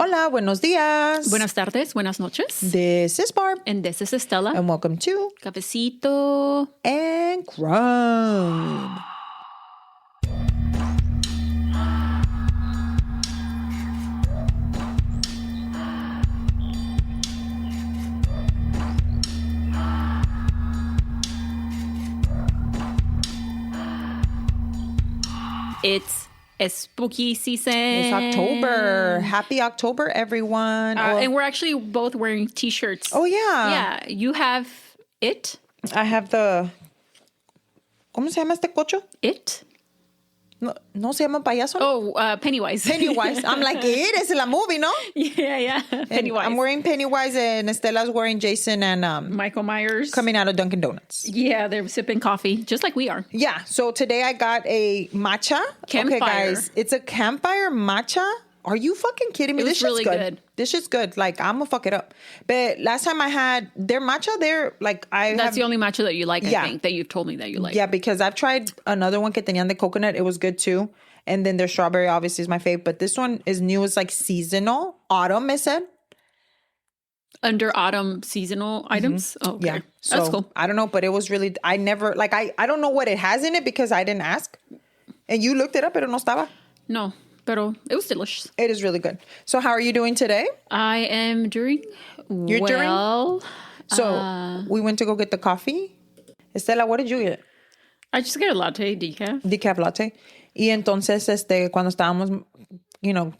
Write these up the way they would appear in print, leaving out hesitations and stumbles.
Hola, buenos días. Buenas tardes, buenas noches. This is Barb. And this is Estella. And welcome to Cafecito and Crime. It's a spooky season. It's October. Happy October, everyone. And we're actually both wearing t-shirts. Oh, yeah. Yeah, you have it. I have the... ¿Cómo se llama este cocho? It? No se llama payaso? Oh, Pennywise. Pennywise. I'm like, it is la movie, no? Yeah. Pennywise. I'm wearing Pennywise and Estella's wearing Jason and... Michael Myers. Coming out of Dunkin' Donuts. Yeah, they're sipping coffee, just like we are. Yeah, so today I got a matcha. Campfire. Okay, guys, it's a campfire matcha. Are you fucking kidding me? It was This shit's really good. This shit's good. Like, I'm gonna fuck it up. But last time I had their matcha, That's the only matcha that you like, Yeah. I think, that you've told me that you like. Yeah, because I've tried another one que tenían de coconut. It was good too. And then their strawberry obviously is my fave. But this one is new. It's like seasonal. Autumn, it said. Under autumn seasonal items? Oh, okay. Yeah. So, That's cool. I don't know, but it was really, I never, like, I don't know what it has in it because I didn't ask. And you looked it up, pero no estaba. No, pero it was delicious. It is really good. So how are you doing today? I am doing You're well. So we went to go get the coffee. Estela, what did you get? I just get a latte, decaf. Decaf latte. Y entonces, cuando estábamos,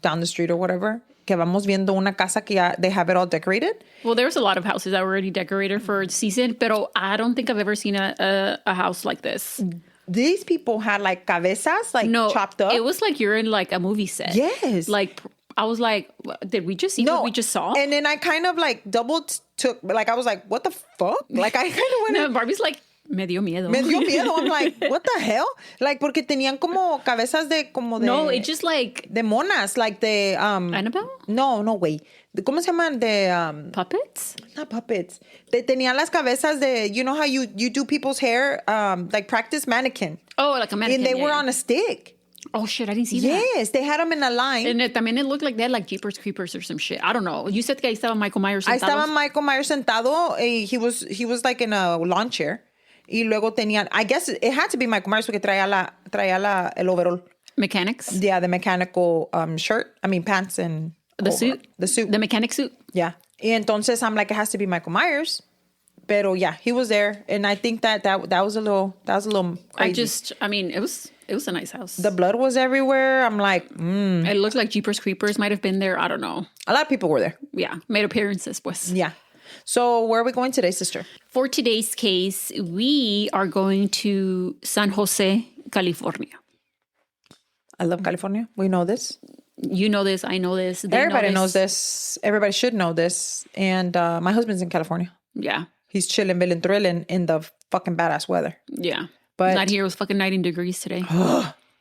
down the street or whatever, que vamos viendo una casa que ya, they have it all decorated. Well, there's a lot of houses that were already decorated for the season, pero I don't think I've ever seen a house like this. These people had like cabezas, like chopped up. It was like you're in like a movie set. Yes. Like, I was like, did we just see what we just saw? And then I kind of like I was like, what the fuck? Like I kind of went. No, Barbie's like, me dio miedo. Me dio miedo. I'm like, what the hell? Like, porque tenían como cabezas de. No, it just like. De monas, like the. Annabelle? No, way. ¿Cómo se llaman? De. Puppets? Not puppets. Tenían las cabezas de. You know how you do people's hair? Like practice mannequin. Oh, like a mannequin. And they were on a stick. Oh, shit, I didn't see that. Yes, they had them in a line. And it looked like they had like Jeepers Creepers or some shit. I don't know. You said que ahí estaba Michael Myers sentado. Ahí estaba Michael Myers sentado. He was like in a lawn chair. Y luego tenían, I guess it had to be Michael Myers porque traía el overall. Mechanics? Yeah, the mechanical pants and... The suit? The suit. The mechanic suit? Yeah. Y entonces I'm like, it has to be Michael Myers. Pero yeah, he was there. And I think that was a little crazy. It was a nice house. The blood was everywhere. I'm like, It looked like Jeepers Creepers might have been there. I don't know. A lot of people were there. Yeah, made appearances, pues. Yeah. So where are we going today, sister? For today's case, we are going to San Jose, California. I love California. We know this. You know this. I know this. Everybody knows this. Everybody should know this. And my husband's in California. Yeah. He's chilling, thrilling in the fucking badass weather. Yeah. But not here. It was fucking 90 degrees today.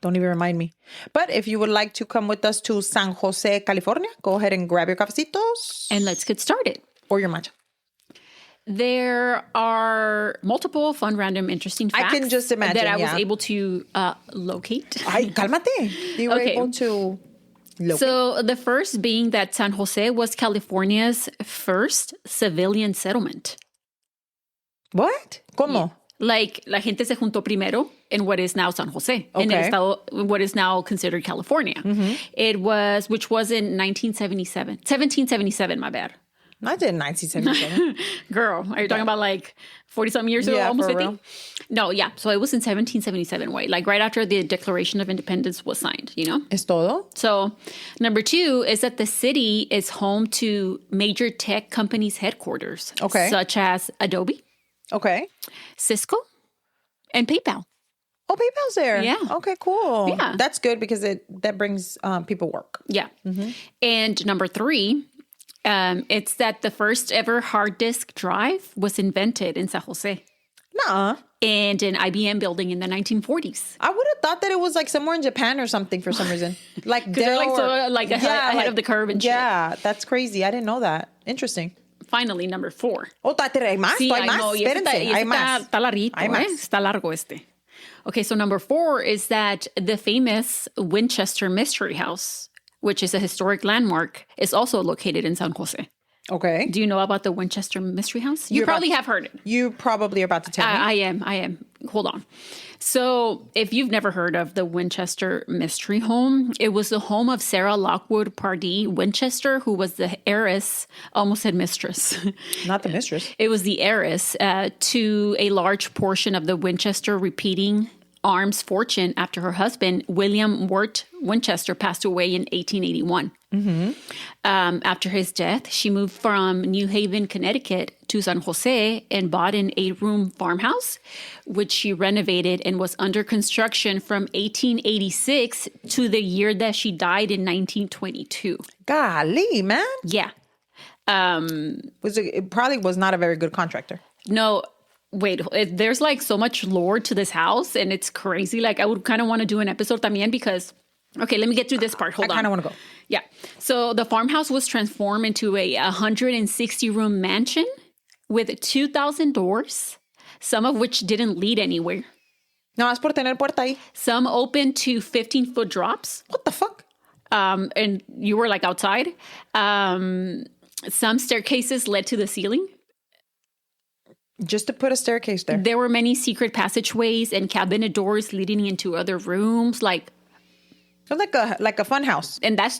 Don't even remind me. But if you would like to come with us to San Jose, California, go ahead and grab your cafecitos. And let's get started. Or your matcha. There are multiple fun, random, interesting facts I can just imagine, that I was able to locate. Ay, cálmate. You were able to locate. So the first being that San Jose was California's first civilian settlement. What? ¿Cómo? Yeah. Like, la gente se juntó primero in what is now San Jose, in el estado, what is now considered California. Mm-hmm. Which was in 1777, my bad. I did 1977. Girl, are you talking about like 40-something years ago, almost 50? Real? No, yeah. So it was in 1777, like right after the Declaration of Independence was signed, Es todo? So number 2 is that the city is home to major tech companies' headquarters. Okay. Such as Adobe. Okay. Cisco. And PayPal. Oh, PayPal's there. Yeah. Okay, cool. Yeah. That's good because that brings people work. Yeah. Mm-hmm. And number 3... it's that the first ever hard disk drive was invented in San Jose. Nuh-uh. And an IBM building in the 1940s. I would have thought that it was like somewhere in Japan or something for some reason. Like Dell ahead of the curve and shit. Yeah, that's okay. I didn't know that. Interesting. Finally, number 4. Oh, hay más. Sí, hay más. Espérense, hay más. Está larguito, hay más. Está largo este. Okay, so number 4 is that the famous Winchester Mystery House which is a historic landmark, is also located in San Jose. Okay. Do you know about the Winchester Mystery House? You probably have heard it. You probably are about to tell me. I am. Hold on. So if you've never heard of the Winchester Mystery Home, it was the home of Sarah Lockwood Pardee Winchester, who was the heiress, almost said mistress. Not the mistress. It was the heiress to a large portion of the Winchester repeating arms fortune after her husband, William Wirt Winchester, passed away in 1881. After his death, she moved from New Haven, Connecticut to San Jose and bought an 8-room farmhouse, which she renovated and was under construction from 1886 to the year that she died in 1922. Golly, man. Yeah. It probably was not a very good contractor. No, wait, there's like so much lore to this house and it's crazy. Like I would kind of want to do an episode también because, okay, let me get through this part. Hold on. I kind of want to go. Yeah. So the farmhouse was transformed into a 160-room mansion with 2,000 doors, some of which didn't lead anywhere. No, es por tener puerta ahí. Some open to 15-foot drops. What the fuck? And you were like outside. Some staircases led to the ceiling. Just to put a staircase there. There were many secret passageways and cabinet doors leading into other rooms, like a fun house. And that's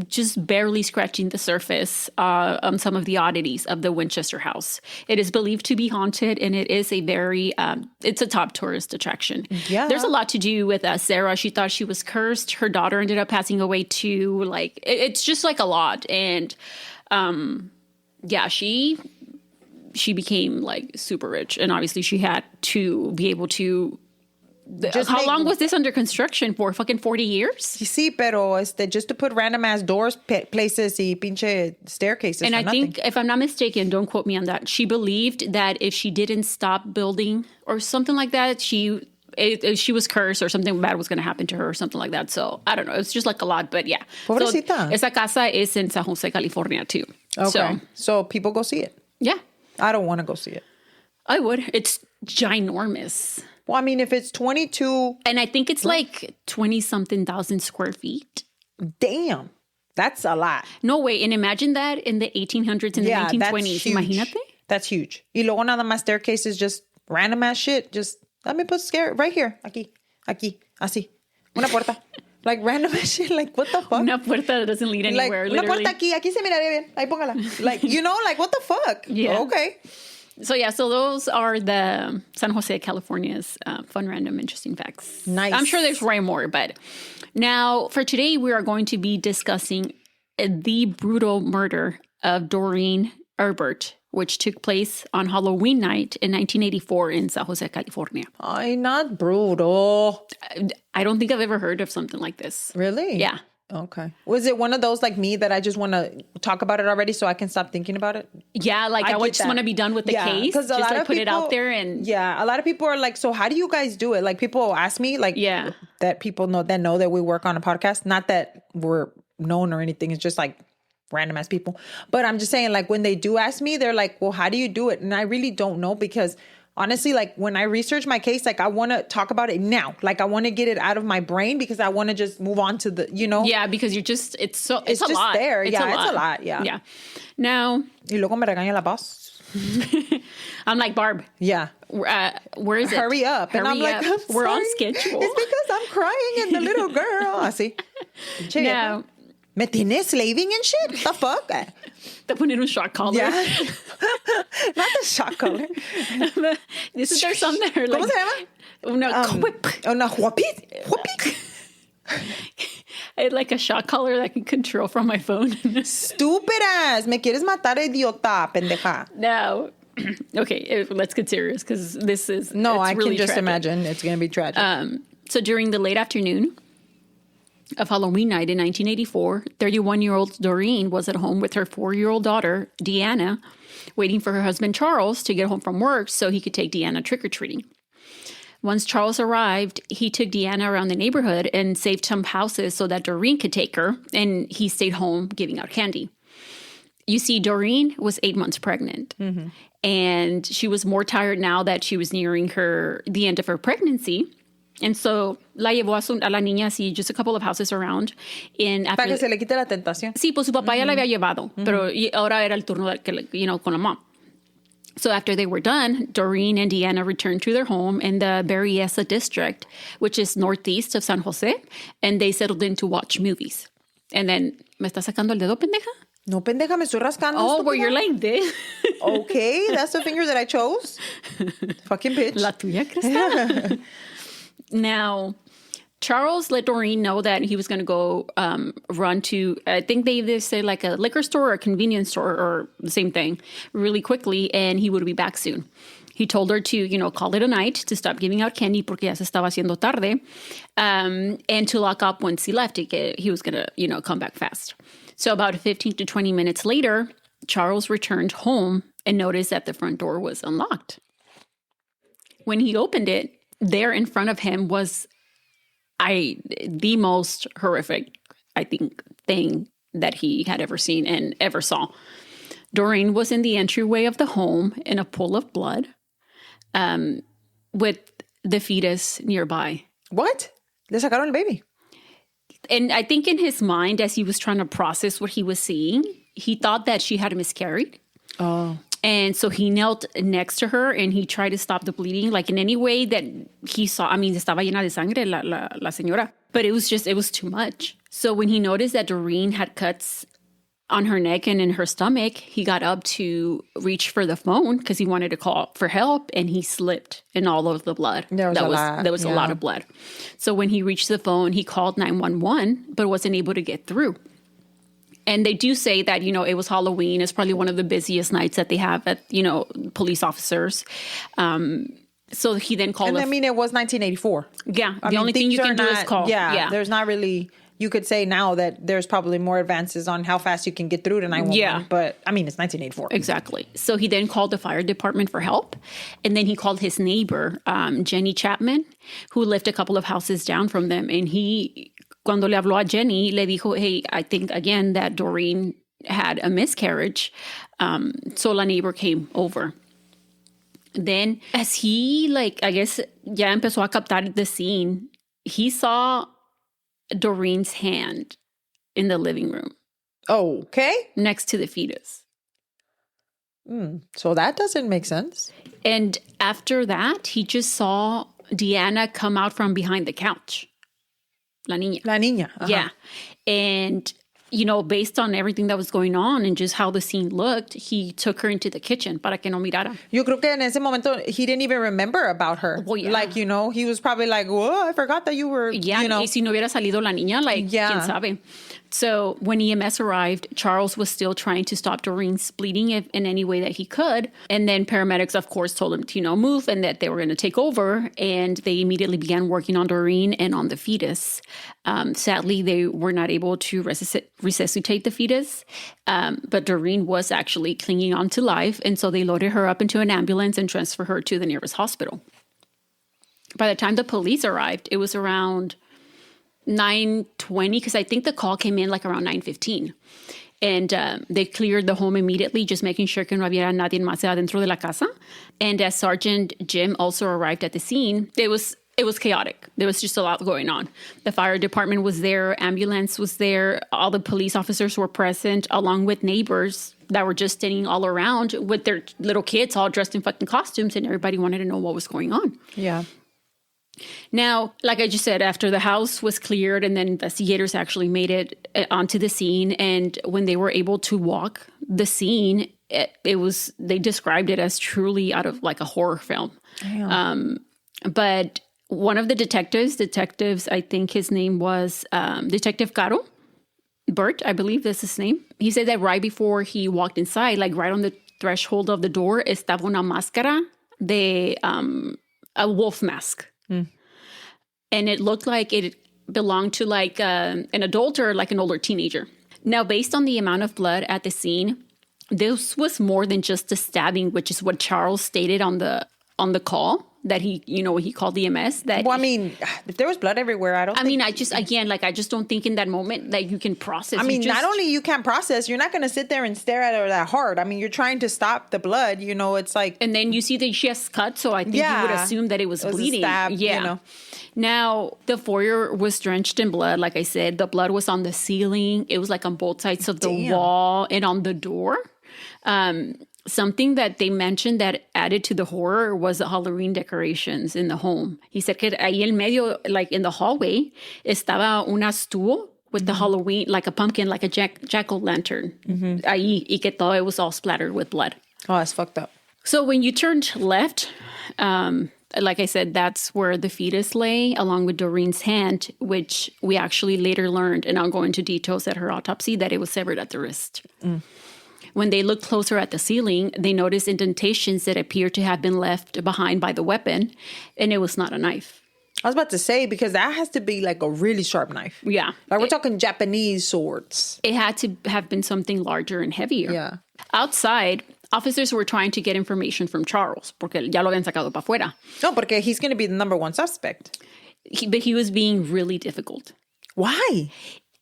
just barely scratching the surface on some of the oddities of the Winchester house. It is believed to be haunted, and it is a very it's a top tourist attraction. Yeah, there's a lot to do with Sarah. She thought she was cursed. Her daughter ended up passing away too. Like it's just like a lot, and yeah, she became like super rich, and obviously she had to be able to. How long was this under construction for? Fucking 40 years? Sí, pero just to put random ass doors, places y pinche staircases. And I think, if I'm not mistaken, don't quote me on that, she believed that if she didn't stop building or something like that, she was cursed or something bad was going to happen to her or something like that. So I don't know. It's just like a lot, but yeah. Pobrecita. So, esa casa is in San Jose, California too. Okay. So people go see it. Yeah. I don't want to go see it. I would. It's ginormous. Well, I mean, if it's 22... And I think it's like 20-something thousand square feet. Damn. That's a lot. No way. And imagine that in the 1800s and the 1920s. That's huge. Imagínate. That's huge. Y luego nada más staircases, just random ass shit. Just, let me put scare right here. Aquí, así. Una puerta. Like random ass shit. Like, what the fuck? Una puerta that doesn't lead anywhere, like, literally. Una puerta aquí se miraría bien. Ahí póngala. Like, like, what the fuck? Yeah. Okay. So those are the San Jose, California's fun, random, interesting facts. Nice. I'm sure there's way more, but now for today, we are going to be discussing the brutal murder of Doreen Erbert, which took place on Halloween night in 1984 in San Jose, California. Ay, not brutal. I don't think I've ever heard of something like this. Really? Yeah. Okay. Was it one of those like me that I just want to talk about it already so I can stop thinking about it? Yeah, like I just want to be done with the case. Because just like put it out there and... Yeah, a lot of people are like, so how do you guys do it? Like people ask me like that people know that we work on a podcast. Not that we're known or anything. It's just like random ass people. But I'm just saying like when they do ask me, they're like, well, how do you do it? And I really don't know because... Honestly, like when I research my case, like I want to talk about it now. Like I want to get it out of my brain because I want to just move on to the, Yeah, because it's just a lot. There. It's a lot. Yeah. Yeah. Now. Y luego me regaña la boss. I'm like, Barb. Yeah. Where is it? Hurry up. Hurry and I'm like, we're on schedule. It's because I'm crying and the little girl. Así. Now. Me tienes slaving and shit? The fuck? Te poner un shock collar. Yeah. Not the shock collar. Isn't there some that are like... ¿Cómo se llama? Una huapit. Like a shock collar that I can control from my phone. Stupid ass. Me quieres matar, idiota, pendeja. No. Okay, let's get serious because this is... No, I really can just tragic. imagine it's going to be tragic. So during the late afternoon of Halloween night in 1984, 31-year-old Doreen was at home with her 4-year-old daughter, DeAnna, waiting for her husband, Charles, to get home from work so he could take DeAnna trick-or-treating. Once Charles arrived, he took DeAnna around the neighborhood and saved some houses so that Doreen could take her, and he stayed home giving out candy. You see, Doreen was 8 months pregnant, and she was more tired now that she was nearing the end of her pregnancy. And so la llevó a la niña así, just a couple of houses around. Para que se le quite la tentación. Sí, pues su papá ya la había llevado, pero ahora era el turno con la mom. So after they were done, Doreen and DeAnna returned to their home in the Berryessa district, which is northeast of San Jose, and they settled in to watch movies. And then, ¿me está sacando el dedo, pendeja? No, pendeja, me estoy rascando. Oh, where you're like this. Okay, that's the finger that I chose. Fucking bitch. La tuya, Krista. Now, Charles let Doreen know that he was going to go run to, I think they either say like a liquor store or a convenience store or the same thing, really quickly, and he would be back soon. He told her to, call it a night, to stop giving out candy porque ya se estaba haciendo tarde, and to lock up once he left. He was going to, come back fast. So about 15 to 20 minutes later, Charles returned home and noticed that the front door was unlocked. When he opened it, there in front of him was the most horrific, I think, thing that he had ever seen and ever saw. Doreen was in the entryway of the home in a pool of blood, with the fetus nearby. What? Le sacaron el baby. And I think in his mind, as he was trying to process what he was seeing, he thought that she had miscarried. Oh. And so he knelt next to her and he tried to stop the bleeding, like in any way that he saw. I mean, estaba llena de sangre la señora. But it was too much. So when he noticed that Doreen had cuts on her neck and in her stomach, he got up to reach for the phone because he wanted to call for help, and he slipped in all of the blood. There was a lot of blood. So when he reached the phone, he called 911, but wasn't able to get through. And they do say that, it was Halloween. It's probably one of the busiest nights that they have at, police officers. So he then called. And it was 1984. Yeah. The only thing you can do is call. Yeah. There's not really, you could say now that there's probably more advances on how fast you can get through to 911. Yeah. But it's 1984. Exactly. So he then called the fire department for help. And then he called his neighbor, Jenny Chapman, who lived a couple of houses down from them. And cuando le habló a Jenny, le dijo, hey, I think, again, that Doreen had a miscarriage. So la neighbor came over. Then, as he, I guess, ya empezó a captar the scene, he saw Doreen's hand in the living room. Okay. Next to the fetus. So that doesn't make sense. And after that, he just saw DeAnna come out from behind the couch. La niña. Uh-huh. Yeah. And, based on everything that was going on and just how the scene looked, he took her into the kitchen para que no mirara. Yo creo que en ese momento, he didn't even remember about her. Well, yeah. He was probably like, whoa, I forgot that you were, Yeah, y si no hubiera salido la niña, quién sabe. So when EMS arrived, Charles was still trying to stop Doreen's bleeding in any way that he could. And then paramedics, of course, told him to, move and that they were going to take over. And they immediately began working on Doreen and on the fetus. Sadly, they were not able to resuscitate the fetus. But Doreen was actually clinging on to life. And so they loaded her up into an ambulance and transferred her to the nearest hospital. By the time the police arrived, it was around 9:20, because I think the call came in around 9:15. And they cleared the home immediately, just making sure que no había nadie más adentro de la casa. And as Sergeant Jim also arrived at the scene, it was chaotic. There was just a lot going on. The fire department was there, ambulance was there, all the police officers were present, along with neighbors that were just standing all around with their little kids all dressed in fucking costumes, and everybody wanted to know what was going on. Yeah. Now, like I just said, after the house was cleared and then investigators actually made it onto the scene, and when they were able to walk the scene, they described it as truly out of a horror film. But one of the detectives, I think his name was Detective Caro, Bert, I believe that's his name. He said that right before he walked inside, right on the threshold of the door, estaba una máscara de a wolf mask. And it looked like it belonged to an adult or an older teenager. Now, based on the amount of blood at the scene, this was more than just a stabbing, which is what Charles stated on the call. that he called EMS. Well, I mean, if there was blood everywhere, I just don't think in that moment that you can process. I mean, not only you can't process, you're not going to sit there and stare at her that hard. I mean, you're trying to stop the blood, it's like. And then you see that she has cuts, so I think you would assume that it was bleeding. A stab, yeah. Now, the foyer was drenched in blood. Like I said, the blood was on the ceiling. It was like on both sides of the wall and on the door. Something that they mentioned that added to the horror was the Halloween decorations in the home. He said que ahí en medio, like in the hallway, estaba una stool with the Halloween, like a pumpkin, like a jack-o'-lantern. Ahí, y que todo it was all splattered with blood. Oh, that's fucked up. So when you turned left, like I said, that's where the fetus lay, along with Doreen's hand, which we actually later learned, and I'll go into details at her autopsy, that it was severed at the wrist. When they looked closer at the ceiling, they noticed indentations that appeared to have been left behind by the weapon, and it was not a knife. I was about to say, because that has to be like a really sharp knife. Yeah. Like we're talking Japanese swords. It had to have been something larger and heavier. Yeah. Outside, officers were trying to get information from Charles, porque ya lo habían sacado para afuera. No, porque he's going to be the number one suspect. But he was being really difficult. Why?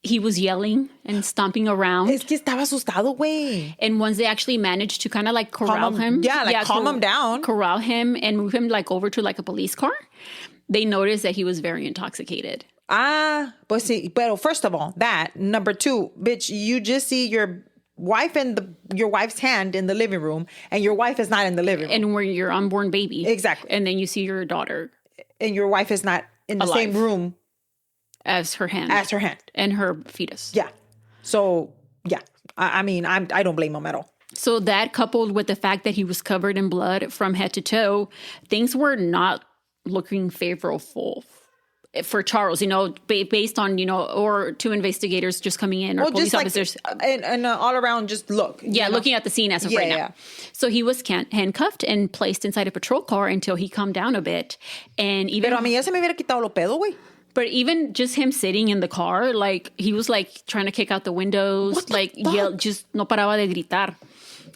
He was yelling and stomping around. Es que estaba asustado, güey. And once they actually managed to kind of like corral him. Yeah, calm him down. Corral him and move him like over to like a police car. They noticed that he was very intoxicated. But see, but first of all, that. Number two, bitch, you just see your wife and your wife's hand in the living room, and your wife is not in the living room. And where your unborn baby. Exactly. And then you see your daughter. And your wife is not in the same room. As her hand. And her fetus. Yeah. So, yeah. I mean, I don't blame him at all. So that, coupled with the fact that he was covered in blood from head to toe, things were not looking favorable for Charles, based on, or two investigators just coming in, or police officers. And all around just look. Yeah, looking at the scene as of right now. Yeah. So he was handcuffed and placed inside a patrol car until he calmed down a bit. And even... Pero a mí ya se me hubiera quitado lo pedo, güey. But even just him sitting in the car, like, he was, like, trying to kick out the windows. Yell, just no paraba de gritar.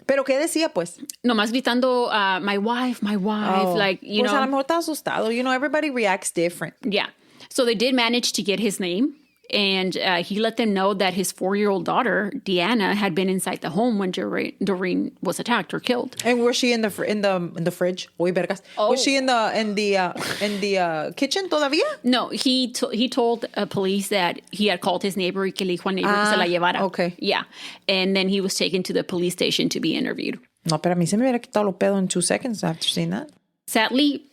¿Pero qué decía, pues? Nomás gritando, my wife, like, Pues a lo mejor está asustado. Everybody reacts different. Yeah. So they did manage to get his name. And he let them know that his 4-year-old daughter, DeAnna, had been inside the home when Doreen was attacked or killed. And was she in the fridge? Oy, vergas. Oh. Was she in the kitchen todavía? No, he told police that he had called his neighbor y que le dijo al neighbor que se la llevara. Okay. Yeah. And then he was taken to the police station to be interviewed. No, pero a mí se me hubiera quitado lo pedo in 2 seconds after seeing that. Sadly,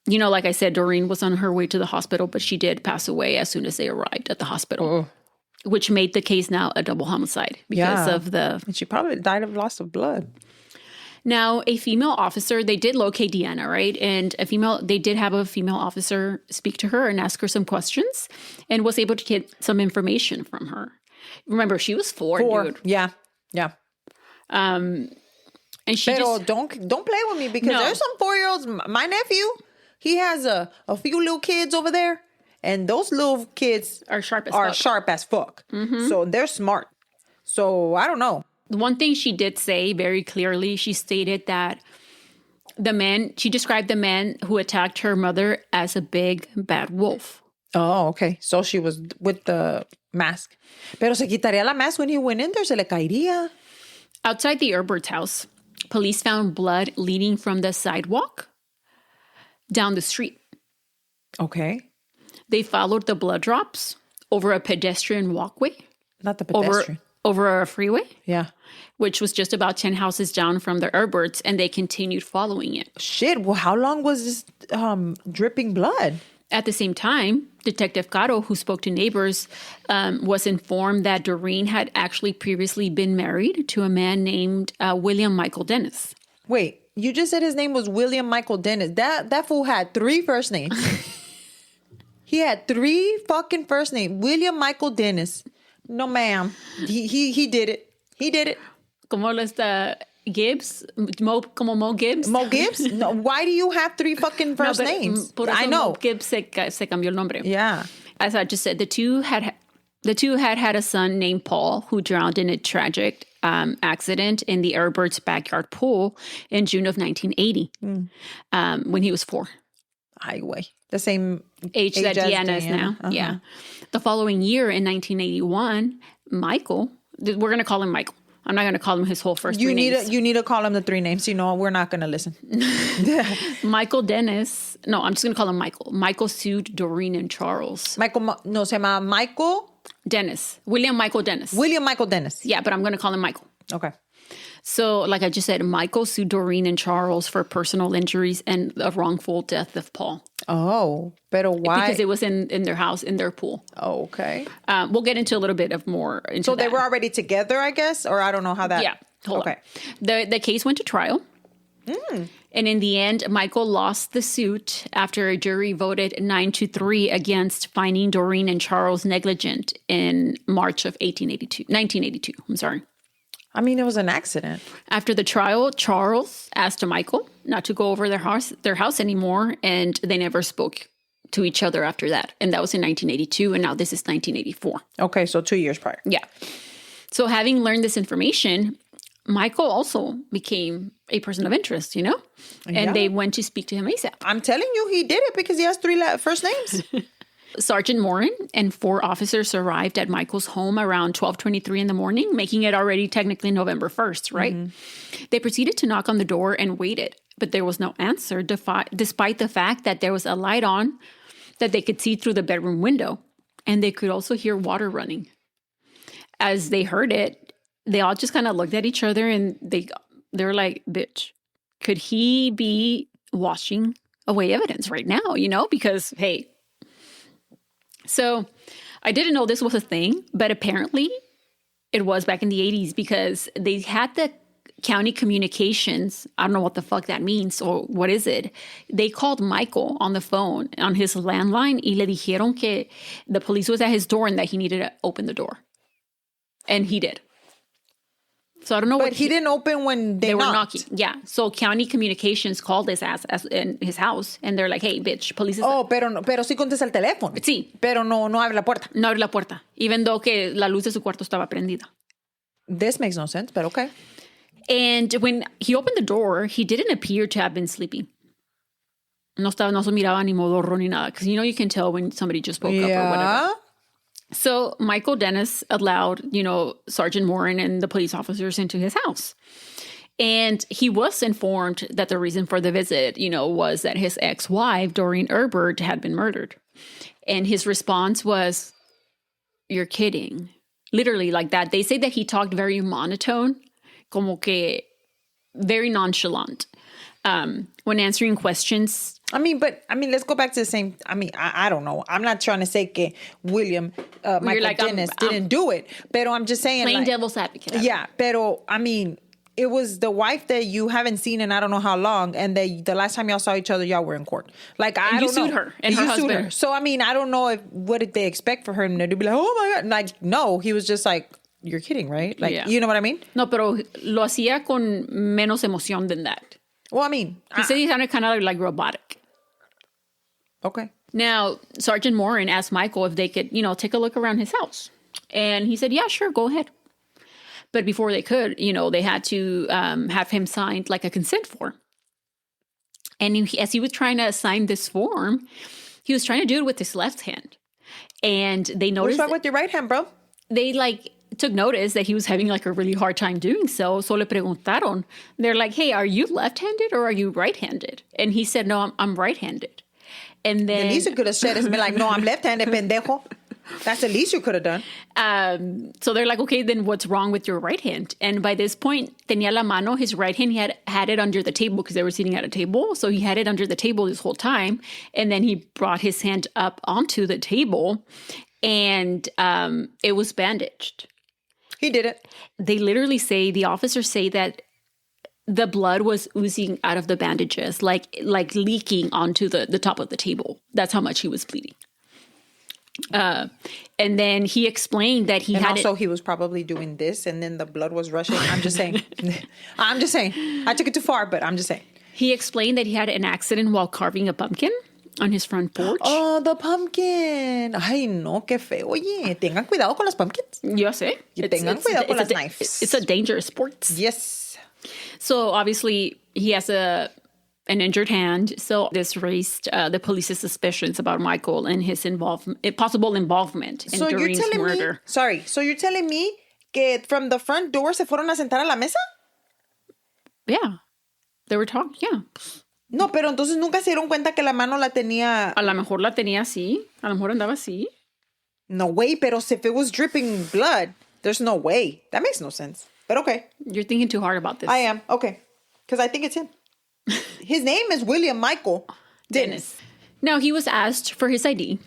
like I said, Doreen was on her way to the hospital, but she did pass away as soon as they arrived at the hospital, which made the case now a double homicide because of the... And she probably died of loss of blood. Now, a female officer, they did locate DeAnna, right? And they did have a female officer speak to her and ask her some questions and was able to get some information from her. Remember, she was 4, dude. Yeah. And she Pero don't play with me because there's some 4-year-olds. My nephew... He has a few little kids over there, and those little kids are sharp as fuck. Mm-hmm. So they're smart. So I don't know. One thing she did say very clearly, she stated that she described the man who attacked her mother as a big bad wolf. Oh, okay. So she was with the mask. Pero se quitaría la mask when he went in there, se le caería. Outside the Erbert's house, police found blood leading from the sidewalk down the street. Okay. They followed the blood drops over a pedestrian walkway. Not the pedestrian. Over a freeway. Yeah. Which was just about 10 houses down from the Erberts, and they continued following it. Shit. Well, how long was this dripping blood? At the same time, Detective Caro, who spoke to neighbors, was informed that Doreen had actually previously been married to a man named William Michael Dennis. Wait. You just said his name was William Michael Dennis. That fool had 3 first names. He had 3 fucking first names. William Michael Dennis. No, ma'am. He did it. He did it. Como Gibbs? Como Mo Gibbs? Mo Gibbs? No, why do you have 3 fucking first names? I know. Mo Gibbs se cambió el nombre. Yeah. As I just said, the two had The two had a son named Paul who drowned in a tragic accident in the Erbert's backyard pool in June of 1980 when he was 4. Highway. The same age that DeAnna is now. Uh-huh. Yeah. The following year in 1981, Michael, we're going to call him Michael. I'm not going to call him his whole first 3 names. You need to call him the 3 names. We're not going to listen. Michael Dennis. No, I'm just going to call him Michael. Michael sued Doreen and Charles. Se llama Michael Dennis. William Michael Dennis. William Michael Dennis. Yeah, but I'm going to call him Michael. Okay. So, like I just said, Michael sued Doreen and Charles for personal injuries and a wrongful death of Paul. Oh, pero why? Because it was in their house, in their pool. Oh, okay. We'll get into a little bit of more into So that. they were already together, I guess? Or I don't know how that... Yeah, hold on. The case went to trial. And in the end, Michael lost the suit after a jury voted 9-3 against finding Doreen and Charles negligent in March of 1982. I'm sorry. I mean, it was an accident. After the trial, Charles asked Michael not to go over their house anymore, and they never spoke to each other after that. And that was in 1982, and now this is 1984. Okay, so 2 years prior. Yeah. So having learned this information, Michael also became a person of interest, And they went to speak to him ASAP. I'm telling you, he did it because he has 3 first names. Sergeant Morin and 4 officers arrived at Michael's home around 12:23 in the morning, making it already technically November 1st, right? Mm-hmm. They proceeded to knock on the door and waited, but there was no answer, despite the fact that there was a light on that they could see through the bedroom window, and they could also hear water running. As they heard it, they all just kind of looked at each other, and they were like, bitch, could he be washing away evidence right now, Because, hey... So I didn't know this was a thing, but apparently it was back in the 80s because they had the county communications. I don't know what the fuck that means or what is it. They called Michael on the phone on his landline y le dijeron que the police was at his door and that he needed to open the door. And he did. So I don't know but he didn't open when they were knocking. Yeah. So county communications called his ass in his house and they're like, hey, bitch, police is... pero sí contesta el teléfono. Sí. Pero no abre la puerta. No abre la puerta. Even though que la luz de su cuarto estaba prendida. This makes no sense, but okay. And when he opened the door, he didn't appear to have been sleeping. No se miraba ni modorro ni nada. Because you can tell when somebody just woke up or whatever. So Michael Dennis allowed, Sergeant Morin and the police officers into his house. And he was informed that the reason for the visit, was that his ex-wife, Doreen Erbert, had been murdered. And his response was, you're kidding. Literally like that. They say that he talked very monotone, como que very nonchalant. When answering questions. Let's go back to the same. I don't know. I'm not trying to say que William Michael Dennis didn't do it. Pero I'm just saying. Plain devil's advocate. Yeah. Pero, it was the wife that you haven't seen in I don't know how long. And the last time y'all saw each other, y'all were in court. Like, I don't know. You sued her and her husband. Her. So, I don't know what did they expect for him to be like, oh my God. Like, no, he was just like, you're kidding, right? Like, You know what I mean? No, pero lo hacía con menos emoción than that. Well, he said he sounded kind of like robotic. Okay. Now, Sergeant Morin asked Michael if they could, take a look around his house. And he said, yeah, sure, go ahead. But before they could, they had to have him sign like a consent form. And as he was trying to sign this form, he was trying to do it with his left hand. And they noticed... What's wrong with your right hand, bro? They took notice that he was having a really hard time doing so. So le preguntaron. They're like, hey, are you left-handed or are you right-handed? And he said, no, I'm right-handed. And then... The least you could have said is been like, no, I'm left-handed, pendejo. That's the least you could have done. So they're like, okay, then what's wrong with your right hand? And by this point, tenía la mano, his right hand, he had it under the table because they were sitting at a table. So he had it under the table this whole time. And then he brought his hand up onto the table and it was bandaged. He did it. They literally say, the officers say that the blood was oozing out of the bandages, like leaking onto the top of the table. That's how much he was bleeding. And then he explained that he was probably doing this and then the blood was rushing. I'm just saying. I took it too far, but I'm just saying. He explained that he had an accident while carving a pumpkin on his front porch. Oh, the pumpkin. Ay, no, qué feo. Oye, tengan cuidado con las pumpkins. Yo sé. Tengan cuidado con las knives. It's a dangerous sport. Yes. So obviously he has an injured hand. So this raised the police's suspicions about Michael and his possible involvement in Doreen's murder. So you're telling me que from the front door se fueron a sentar a la mesa? Yeah. They were talking, yeah. No, pero entonces nunca se dieron cuenta que la mano la tenía... A lo mejor la tenía así. A lo mejor andaba así. No way, pero if it was dripping blood, there's no way. That makes no sense. But okay. You're thinking too hard about this. I am. Okay. Because I think it's him. His name is William Michael Dennis. Now, he was asked for his ID,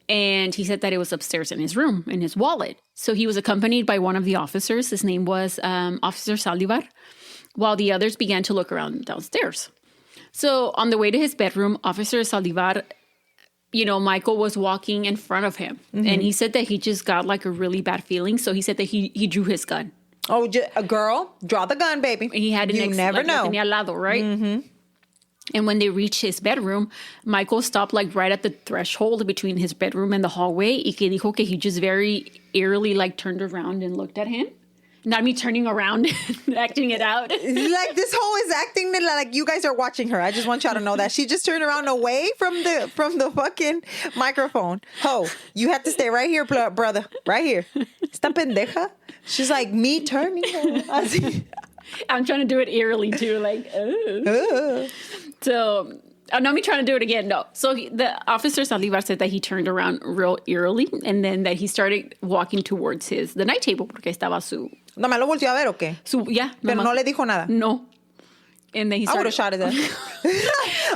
and he said that it was upstairs in his room, in his wallet. So he was accompanied by one of the officers. His name was Officer Saldivar, while the others began to look around downstairs. So on the way to his bedroom, Officer Saldivar, Michael was walking in front of him. Mm-hmm. And he said that he just got like a really bad feeling. So he said that he drew his gun. Oh, a girl, draw the gun, baby. He had you never know. Tenía al lado, right? Mm-hmm. And when they reached his bedroom, Michael stopped like right at the threshold between his bedroom and the hallway. Y que dijo que he just very eerily like turned around and looked at him. Not me turning around and acting it out. Like this hoe is acting like you guys are watching her. I just want y'all to know that. She just turned around away from the fucking microphone. Ho, you have to stay right here, brother. Right here. Esta pendeja. She's like, me turning. I'm trying to do it eerily too. Like, So, not me trying to do it again. No. So the officer Saldivar said that he turned around real eerily and then that he started walking towards the night table porque estaba su... ¿No me lo volteó a ver o qué? Yeah. Pero no le dijo nada. No. And then he started... I would have shot at that.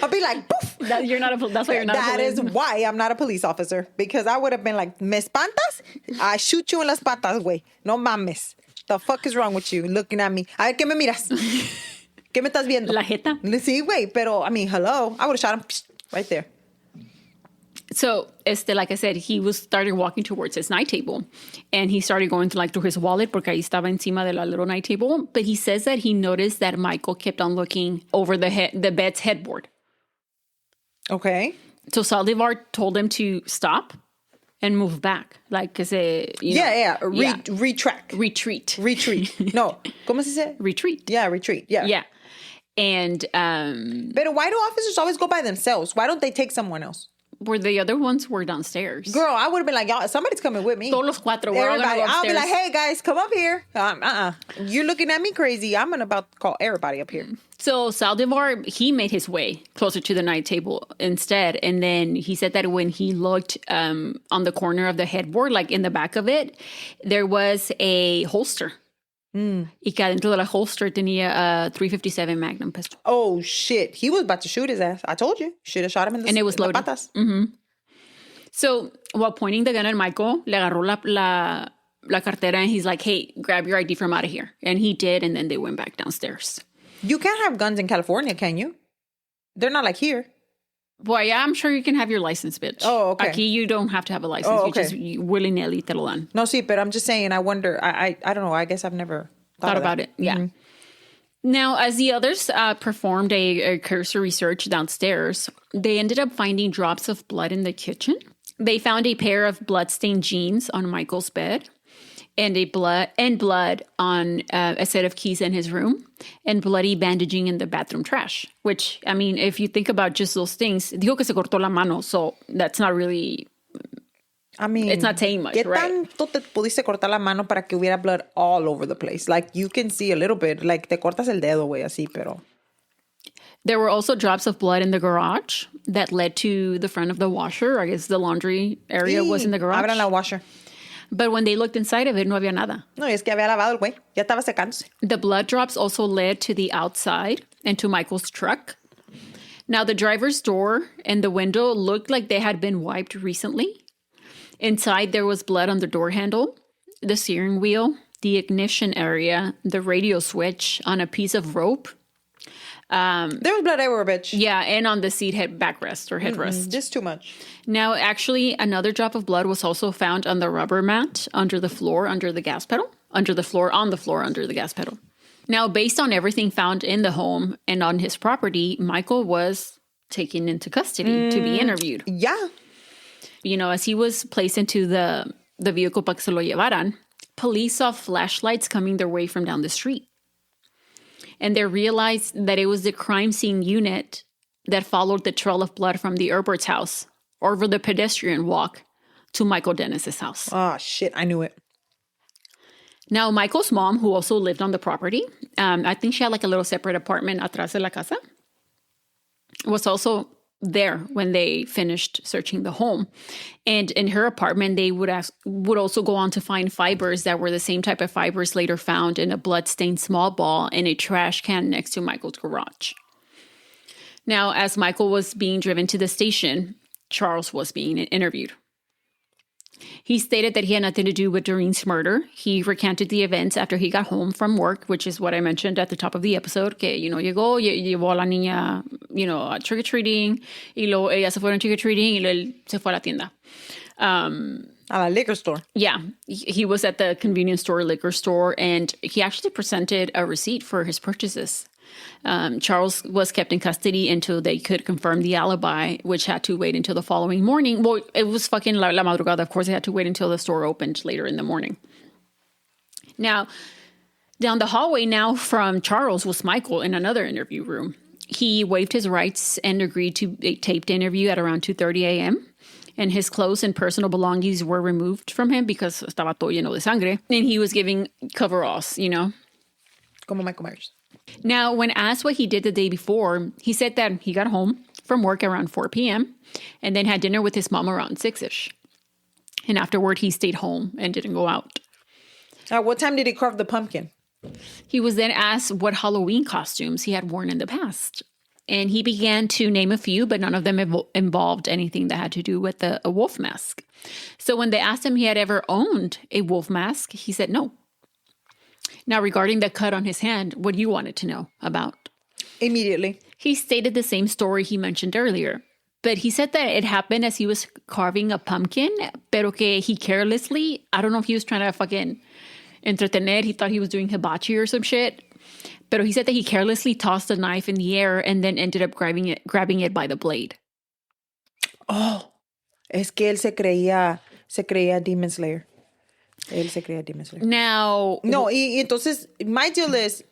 I'll be like, poof. That's why you're not a police. That is why I'm not a police officer. Because I would have been like, ¿me espantas? I shoot you en las patas, güey. No mames. The fuck is wrong with you? Looking at me. A ver, ¿qué me miras? ¿Qué me estás viendo? La jeta. Sí, güey. Pero, I mean, hello. I would have shot him right there. So, like I said, he started walking towards his night table. And he started going through his wallet porque ahí estaba encima de la little night table. But he says that he noticed that Michael kept on looking over the bed's headboard. Okay. So Saldivar told him to stop and move back. Like, retract. Retreat. No. ¿Cómo se dice? Retreat. Yeah, retreat. Yeah. Yeah. And... But why do officers always go by themselves? Why don't they take someone else? Where the other ones were downstairs. Girl, I would have been like, y'all, somebody's coming with me. Todos los cuatro. We're all gonna go upstairs. I'll be like, hey, guys, come up here. You're looking at me crazy. I'm about to call everybody up here. So Saldivar, he made his way closer to the night table instead. And then he said that when he looked on the corner of the headboard, like in the back of it, there was a holster. Y que adentro de la holster tenía a .357 Magnum pistol. Oh, shit. He was about to shoot his ass. I told you. Should have shot him in the And it was loaded. Patas. Mm-hmm. So, while pointing the gun at Michael, le agarró la cartera and he's like, hey, grab your ID from out of here. And he did, and then they went back downstairs. You can't have guns in California, can you? They're not like here. Boy, yeah, I'm sure you can have your license, bitch. Oh, okay. Aquí you don't have to have a license. Oh, okay. You just willy-nilly te lo dan. No, sí, but I'm just saying, I wonder, I don't know, I guess I've never thought about it. Yeah. Mm-hmm. Now, as the others performed a cursory search downstairs, they ended up finding drops of blood in the kitchen. They found a pair of blood-stained jeans on Michael's bed and blood on a set of keys in his room and bloody bandaging in the bathroom trash. Which, I mean, if you think about just those things, dijo que se cortó la mano, so that's not really... I mean... It's not saying much, right? ¿Qué tanto te pudiste cortar la mano para que hubiera blood all over the place? Like, you can see a little bit. Like, te cortas el dedo, güey, así, pero... There were also drops of blood in the garage that led to the front of the washer. I guess the laundry area was in the garage. Abran la washer. But when they looked inside of it, no había nada. No, es que había lavado el güey. Ya estaba secándose. The blood drops also led to the outside and to Michael's truck. Now, the driver's door and the window looked like they had been wiped recently. Inside, there was blood on the door handle, the steering wheel, the ignition area, the radio switch, on a piece of rope. There was blood everywhere, bitch. Yeah, and on the seat backrest or headrest. Just too much. Now, actually, another drop of blood was also found on the rubber mat under the floor, under the gas pedal. On the floor, under the gas pedal. Now, based on everything found in the home and on his property, Michael was taken into custody to be interviewed. Yeah. You know, as he was placed into the vehicle para que se lo llevaran, police saw flashlights coming their way from down the street. And they realized that it was the crime scene unit that followed the trail of blood from the Erbert's house over the pedestrian walk to Michael Dennis's house. Oh, shit. I knew it. Now, Michael's mom, who also lived on the property, I think she had like a little separate apartment atrás de la casa, was also there when they finished searching the home. And in her apartment, they would also go on to find fibers that were the same type of fibers later found in a blood-stained small ball in a trash can next to Michael's garage. Now, as Michael was being driven to the station, Charles was being interviewed. He stated that he had nothing to do with Doreen's murder. He recanted the events after he got home from work, which is what I mentioned at the top of the episode, que, you know, llevó a la niña, you know, trick-or-treating, y luego ella se fueron trick-or-treating, y luego él se fue a la tienda. A la liquor store. Yeah. He was at the convenience store, liquor store, and he actually presented a receipt for his purchases. Charles was kept in custody until they could confirm the alibi, which had to wait until the following morning. Well, it was fucking la madrugada. Of course, they had to wait until the store opened later in the morning. Now, down the hallway now from Charles was Michael in another interview room. He waived his rights and agreed to a taped interview at around 2:30 a.m. And his clothes and personal belongings were removed from him because estaba todo lleno de sangre. And he was giving coveralls, you know. Como Michael Myers. Now, when asked what he did the day before, he said that he got home from work around 4 p.m. and then had dinner with his mom around 6-ish. And afterward, he stayed home and didn't go out. At what time did he carve the pumpkin? He was then asked what Halloween costumes he had worn in the past. And he began to name a few, but none of them involved anything that had to do with a wolf mask. So when they asked him if he had ever owned a wolf mask, he said no. Now, regarding the cut on his hand, what you wanted to know about? Immediately. He stated the same story he mentioned earlier, but he said that it happened as he was carving a pumpkin, pero que he carelessly, I don't know if he was trying to fucking entretener, he thought he was doing hibachi or some shit, but he said that he carelessly tossed a knife in the air and then ended up grabbing it by the blade. Oh, es que él se creía Demon Slayer. Él se creía Demon Slayer. Now... No, y entonces, my deal is,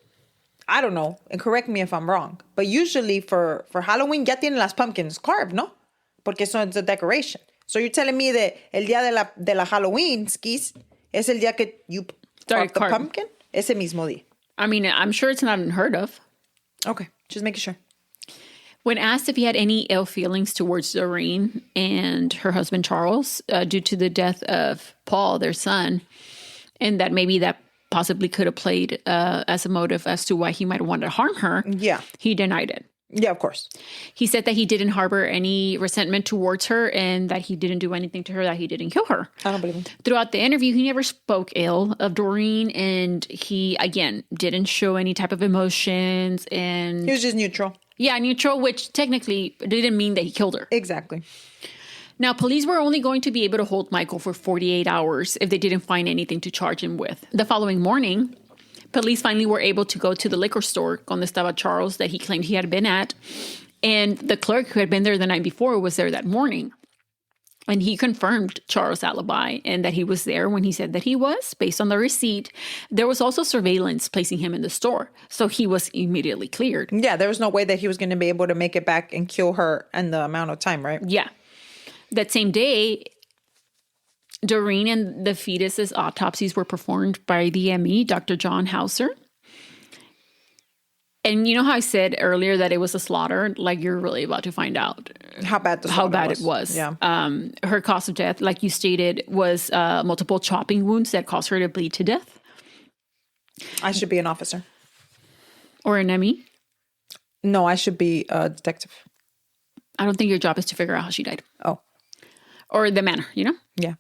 I don't know, and correct me if I'm wrong, but usually for Halloween ya tienen las pumpkins carved, ¿no? Porque eso es a decoration. So you're telling me that el día de la Halloween skis es el día que you carve the pumpkin? Ese mismo día. I mean, I'm sure it's not unheard of. Okay, just making sure. When asked if he had any ill feelings towards Doreen and her husband Charles due to the death of Paul, their son, and that maybe that possibly could have played as a motive as to why he might have wanted to harm her, yeah, he denied it. Yeah, of course. He said that he didn't harbor any resentment towards her and that he didn't do anything to her, that he didn't kill her. I don't believe him. Throughout the interview, he never spoke ill of Doreen, and he, again, didn't show any type of emotions. And he was just neutral. Yeah, neutral, which technically didn't mean that he killed her. Exactly. Now, police were only going to be able to hold Michael for 48 hours if they didn't find anything to charge him with. The following morning, police finally were able to go to the liquor store, donde estaba Charles, that he claimed he had been at. And the clerk who had been there the night before was there that morning. And he confirmed Charles' alibi and that he was there when he said that he was, based on the receipt. There was also surveillance placing him in the store. So he was immediately cleared. Yeah, there was no way that he was going to be able to make it back and kill her in the amount of time, right? Yeah. That same day, Doreen and the fetus's autopsies were performed by the ME, Dr. John Hauser. And you know how I said earlier that it was a slaughter? Like, you're really about to find out how bad it was. Yeah. Her cause of death, like you stated, was multiple chopping wounds that caused her to bleed to death. I should be an officer. Or an ME? No, I should be a detective. I don't think your job is to figure out how she died. Oh. Or the manner, you know? Yeah.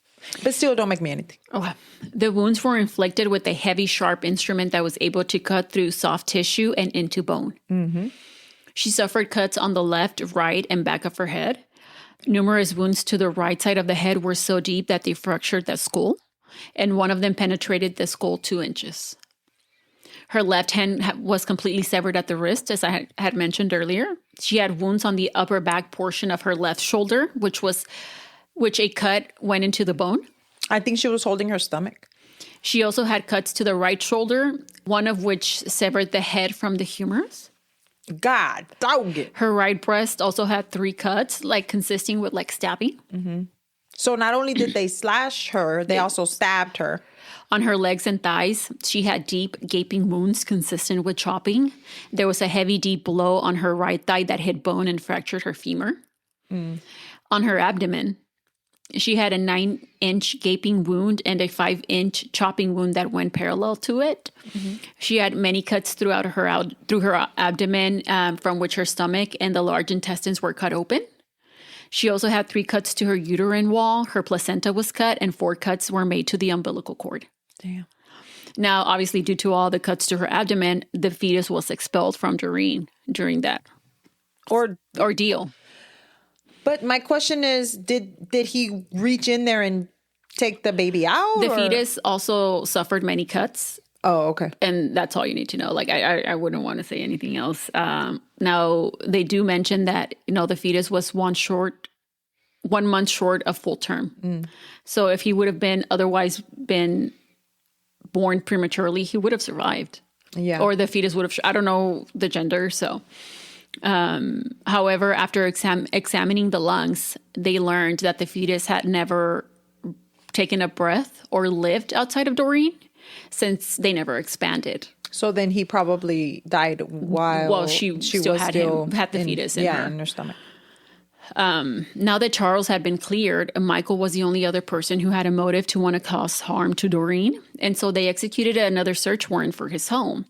But still, don't make me anything. Okay. The wounds were inflicted with a heavy, sharp instrument that was able to cut through soft tissue and into bone. Mm-hmm. She suffered cuts on the left, right, and back of her head. Numerous wounds to the right side of the head were so deep that they fractured the skull, and one of them penetrated the skull 2 inches. Her left hand was completely severed at the wrist, as I had mentioned earlier. She had wounds on the upper back portion of her left shoulder, which a cut went into the bone. I think she was holding her stomach. She also had cuts to the right shoulder, one of which severed the head from the humerus. God, dog it. Her right breast also had 3 cuts, consisting with stabbing. Mm-hmm. So not only did they slash her, they also stabbed her. On her legs and thighs, she had deep, gaping wounds consistent with chopping. There was a heavy, deep blow on her right thigh that hit bone and fractured her femur. On her abdomen, she had a 9-inch gaping wound and a 5-inch chopping wound that went parallel to it. Mm-hmm. She had many cuts through her abdomen, from which her stomach and the large intestines were cut open. She also had 3 cuts to her uterine wall. Her placenta was cut, and 4 cuts were made to the umbilical cord. Damn. Now, obviously, due to all the cuts to her abdomen, the fetus was expelled from Doreen during that ordeal. But my question is, did he reach in there and take the baby out? The fetus also suffered many cuts. Oh, okay. And that's all you need to know. I wouldn't want to say anything else. Now, they do mention that, the fetus was 1 month short of full term. So if he would have otherwise been born prematurely, he would have survived. Yeah. Or the fetus would have, I don't know the gender, so... however, after examining the lungs, they learned that the fetus had never taken a breath or lived outside of Doreen since they never expanded. So then he probably died while she still had the fetus in her. in her stomach. Now that Charles had been cleared, Michael was the only other person who had a motive to want to cause harm to Doreen. And so they executed another search warrant for his home.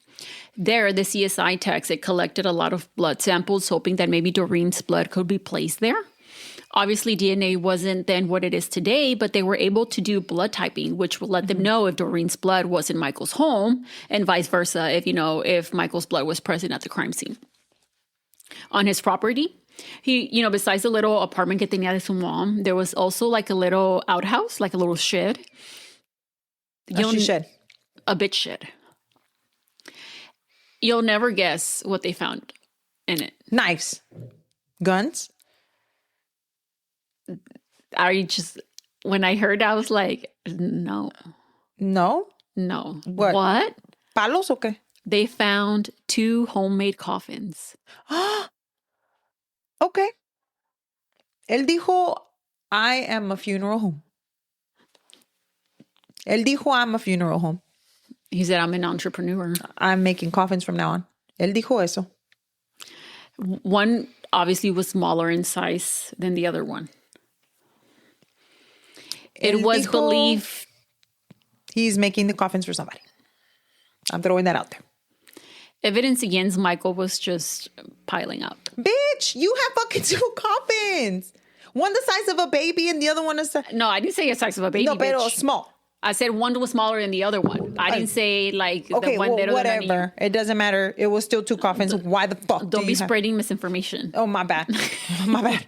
There, the CSI techs had collected a lot of blood samples, hoping that maybe Doreen's blood could be placed there. Obviously, DNA wasn't then what it is today, but they were able to do blood typing, which would let them know if Doreen's blood was in Michael's home, and vice versa, if Michael's blood was present at the crime scene. On his property, he, besides the little apartment que tenía de su mom, there was also a little outhouse, a little shed. A bitch shed. You'll never guess what they found in it. Knives. Guns. When I heard, I was like, no. No? No. What? Palos o qué? They found 2 homemade coffins. Okay. Él dijo, I am a funeral home. Él dijo, I'm a funeral home. He said, I'm an entrepreneur. I'm making coffins from now on. Él dijo eso. One obviously was smaller in size than the other one. It was believed he's making the coffins for somebody. I'm throwing that out there. Evidence against Michael was just piling up. Bitch, you have fucking 2 coffins. One the size of a baby and the other one is... No, I didn't say the size of a baby, No, pero bitch. small. I said one was smaller than the other one. I didn't say okay, the one that whatever. It doesn't matter. It was still 2 coffins. Why the fuck? Don't be spreading misinformation. Oh, my bad. My bad.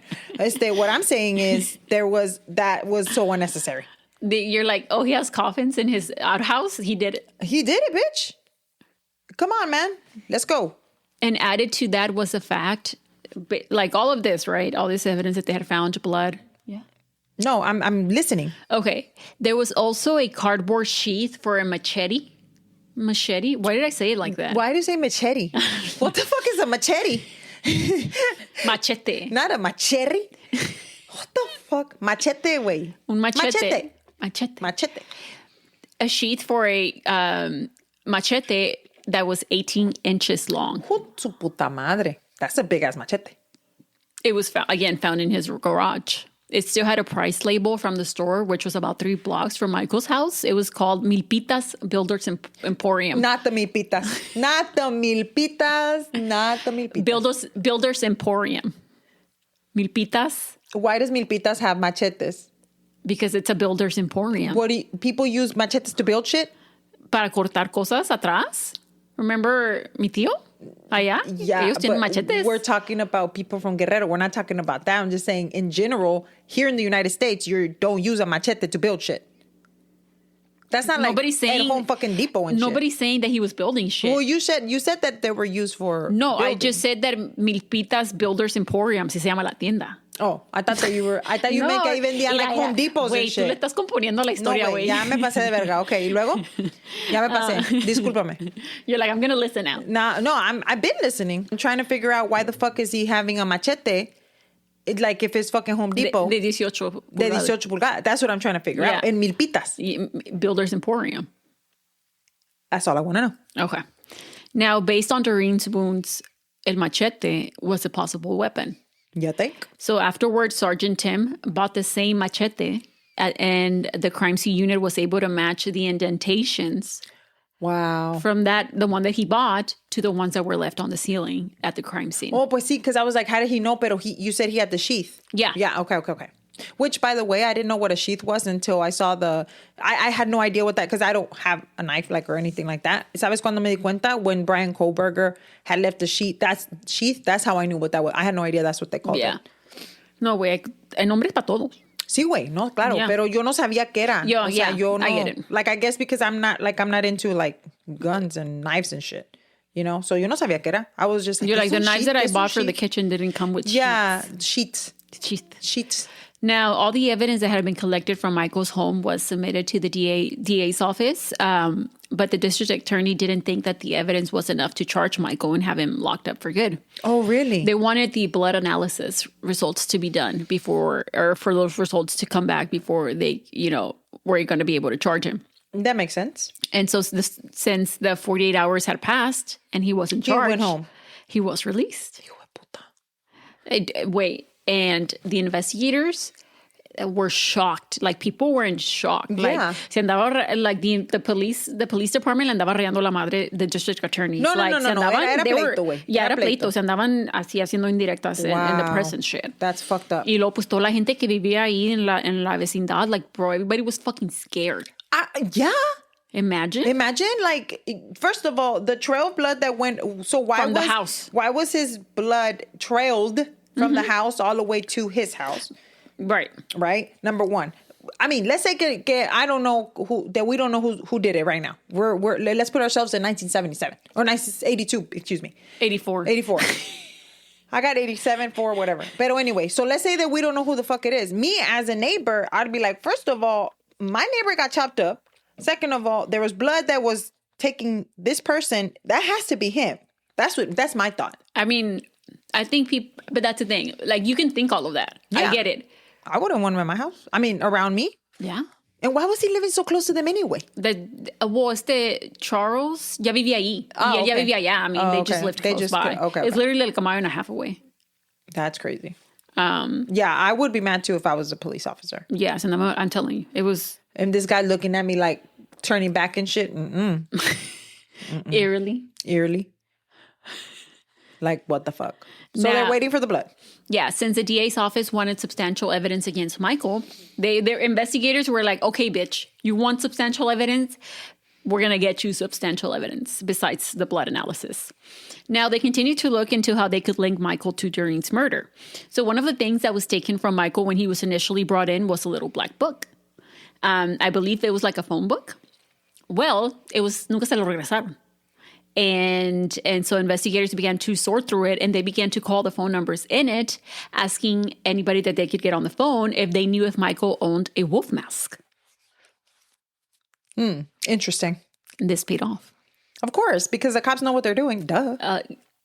What I'm saying is that was so unnecessary. You're like, oh, he has coffins in his outhouse? He did it. He did it, bitch. Come on, man. Let's go. And added to that was the fact, all of this, right? All this evidence that they had found blood. Yeah. No, I'm listening. Okay. There was also a cardboard sheath for a machete. Machete? Why did I say it like that? Why do you say machete? What the fuck is a machete? Machete. Not a machete. What the fuck? Machete, güey. Un machete. Machete. A sheath for a machete that was 18 inches long. Su puta madre. That's a big ass machete. It was found in his garage. It still had a price label from the store, which was about 3 blocks from Michael's house. It was called Milpitas Builders Emporium. Not the Milpitas. Not the Milpitas. Not the Milpitas. Builders Emporium. Milpitas. Why does Milpitas have machetes? Because it's a builder's emporium. People use machetes to build shit? Para cortar cosas atrás. Remember mi tío? Allá? Yeah, ellos tienen machetes. We're talking about people from Guerrero. We're not talking about that. I'm just saying, in general, here in the United States, you don't use a machete to build shit. That's not nobody's like saying, at Home fucking Depot and nobody's saying that he was building shit. Well, you said that they were used for No, building. I just said that Milpitas Builders Emporium, si se llama la tienda. Oh, I thought you meant que ahí vendían like Home Depots and shit. Tú le estás componiendo la historia, güey. Ya me pasé de verga. Okay, y luego? Ya me pasé. Discúlpame. You're like, I'm going to listen now. No, I've been listening. I'm trying to figure out why the fuck is he having a machete. It's like if it's fucking Home Depot. De 18 pulgadas. De 18 pulgadas. That's what I'm trying to figure out. En Milpitas. Builders Emporium. That's all I want to know. Okay. Now, based on Doreen's wounds, el machete was a possible weapon. You think? So afterwards, Sergeant Tim bought the same machete, and the crime scene unit was able to match the indentations. Wow. From the one that he bought to the ones that were left on the ceiling at the crime scene. Oh, pues sí, because I was like, how did he know? Pero you said he had the sheath. Yeah. Yeah, okay. Which, by the way, I didn't know what a sheath was until I saw I had no idea what that, because I don't have a knife or anything like that. ¿Sabes cuando me di cuenta? When Brian Kohlberger had left the sheath, that's how I knew what that was. I had no idea that's what they called it. No, güey, el nombre es para todos. Sí, güey, no, claro, pero yo no sabía qué era. Yo no. I get it. Like, I guess because I'm not into like guns and knives and shit, you know? So yo no sabía qué era. I was just like, you're like, the knives that I bought for the kitchen didn't come with sheets. Sheets. Now, all the evidence that had been collected from Michael's home was submitted to the DA's office, but the district attorney didn't think that the evidence was enough to charge Michael and have him locked up for good. Oh, really? They wanted the blood analysis results to be done for those results to come back before they, were going to be able to charge him. That makes sense. And so since the 48 hours had passed and he wasn't charged, he went home. He was released. Wait. And the investigators were shocked. Like, people were in shock. Yeah. Se andaba, like, the police department le andaba rayando la madre the district attorneys. No. Era pleito, güey. Ya era pleito. Se andaban así haciendo indirectas in the press and shit. That's fucked up. Y luego, pues, toda la gente que vivía ahí en la vecindad, like, bro, everybody was fucking scared. Yeah. Imagine, like, first of all, the trail of blood that went. So from the house. Why was his blood trailed from the house all the way to his house? Right. Number one. I mean, let's say I don't know we don't know who did it right now. Let's put ourselves in 1977 or 1982. Excuse me. 84. I got 87 for whatever. But anyway, so let's say that we don't know who the fuck it is. Me as a neighbor, I'd be like, first of all, my neighbor got chopped up. Second of all, there was blood that was taking this person. That has to be him. That's my thought. I mean, I think people, but that's the thing. Like, you can think all of that. Yeah. I get it. I wouldn't want him in my house. I mean, around me. Yeah. And why was he living so close to them anyway? Charles ya vivía ahí. Y él ya vivía allá. I mean, they just lived close by. It's literally like a mile and a half away. That's crazy. Yeah, I would be mad too if I was a police officer. Yes, and I'm telling you, it was. And this guy looking at me like turning back and shit. Eerily. Like, what the fuck? So they're waiting for the blood. Yeah, since the DA's office wanted substantial evidence against Michael, their investigators were like, okay, bitch, you want substantial evidence? We're going to get you substantial evidence besides the blood analysis. Now, they continued to look into how they could link Michael to Doreen's murder. So one of the things that was taken from Michael when he was initially brought in was a little black book. I believe it was like a phone book. Well, it was, nunca se lo regresaron. And so investigators began to sort through it, and they began to call the phone numbers in it, asking anybody that they could get on the phone if they knew if Michael owned a wolf mask. Interesting. This paid off. Of course, because the cops know what they're doing. Duh.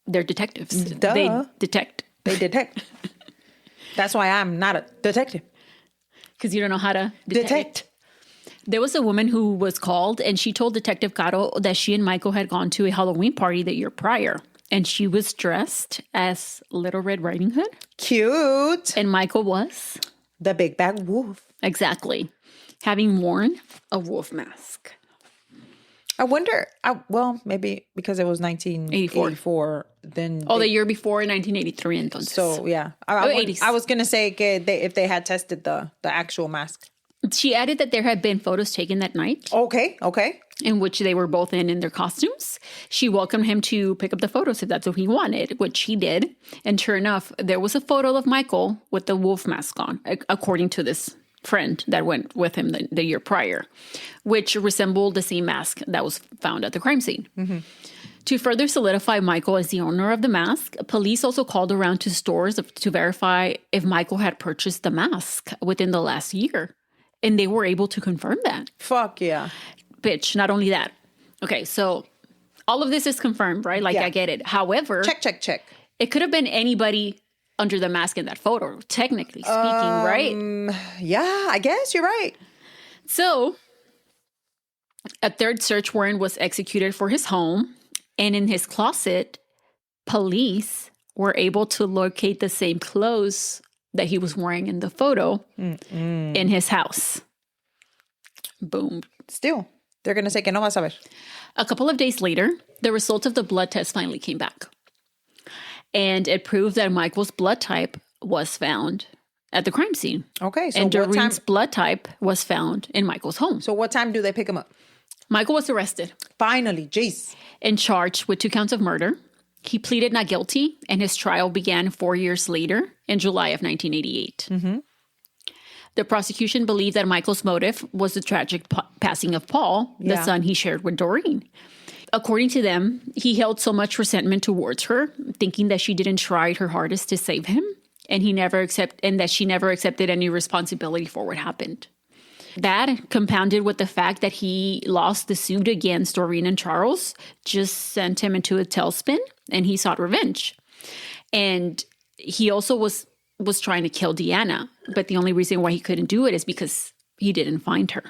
They're detectives. Duh. They detect. That's why I'm not a detective. Because you don't know how to detect. There was a woman who was called, and she told Detective Caro that she and Michael had gone to a Halloween party the year prior. And she was dressed as Little Red Riding Hood. Cute. And Michael was? The big bad wolf. Exactly. Having worn a wolf mask. I wonder, well, maybe because it was 1984. Then the year before, 1983. Entonces. So, yeah. I was going to say if they had tested the actual mask. She added that there had been photos taken that night. Okay. In which they were both in their costumes. She welcomed him to pick up the photos if that's what he wanted, which he did. And sure enough, there was a photo of Michael with the wolf mask on, according to this friend that went with him the year prior, which resembled the same mask that was found at the crime scene. Mm-hmm. To further solidify Michael as the owner of the mask, police also called around to stores to verify if Michael had purchased the mask within the last year. And they were able to confirm that. Fuck yeah. Bitch, not only that. Okay, so all of this is confirmed, right? Like, I get it. However... Check. It could have been anybody under the mask in that photo, technically speaking, right? Yeah, I guess you're right. So, a third search warrant was executed for his home. And in his closet, police were able to locate the same clothes that he was wearing in the photo in his house. Boom. Still, they're going to say que no vas a ver. A couple of days later, the results of the blood test finally came back. And it proved that Michael's blood type was found at the crime scene. Okay. So and Doreen's blood type was found in Michael's home. So what time do they pick him up? Michael was arrested. Finally, jeez. And charged with 2 counts of murder. He pleaded not guilty, and his trial began 4 years later in July of 1988. Mm-hmm. The prosecution believed that Michael's motive was the tragic passing of Paul, the son he shared with Doreen. According to them, he held so much resentment towards her, thinking that she didn't try her hardest to save him, and that she never accepted any responsibility for what happened. That, compounded with the fact that he lost the suit against Doreen and Charles, just sent him into a tailspin, and he sought revenge. And he also was trying to kill DeAnna, but the only reason why he couldn't do it is because he didn't find her.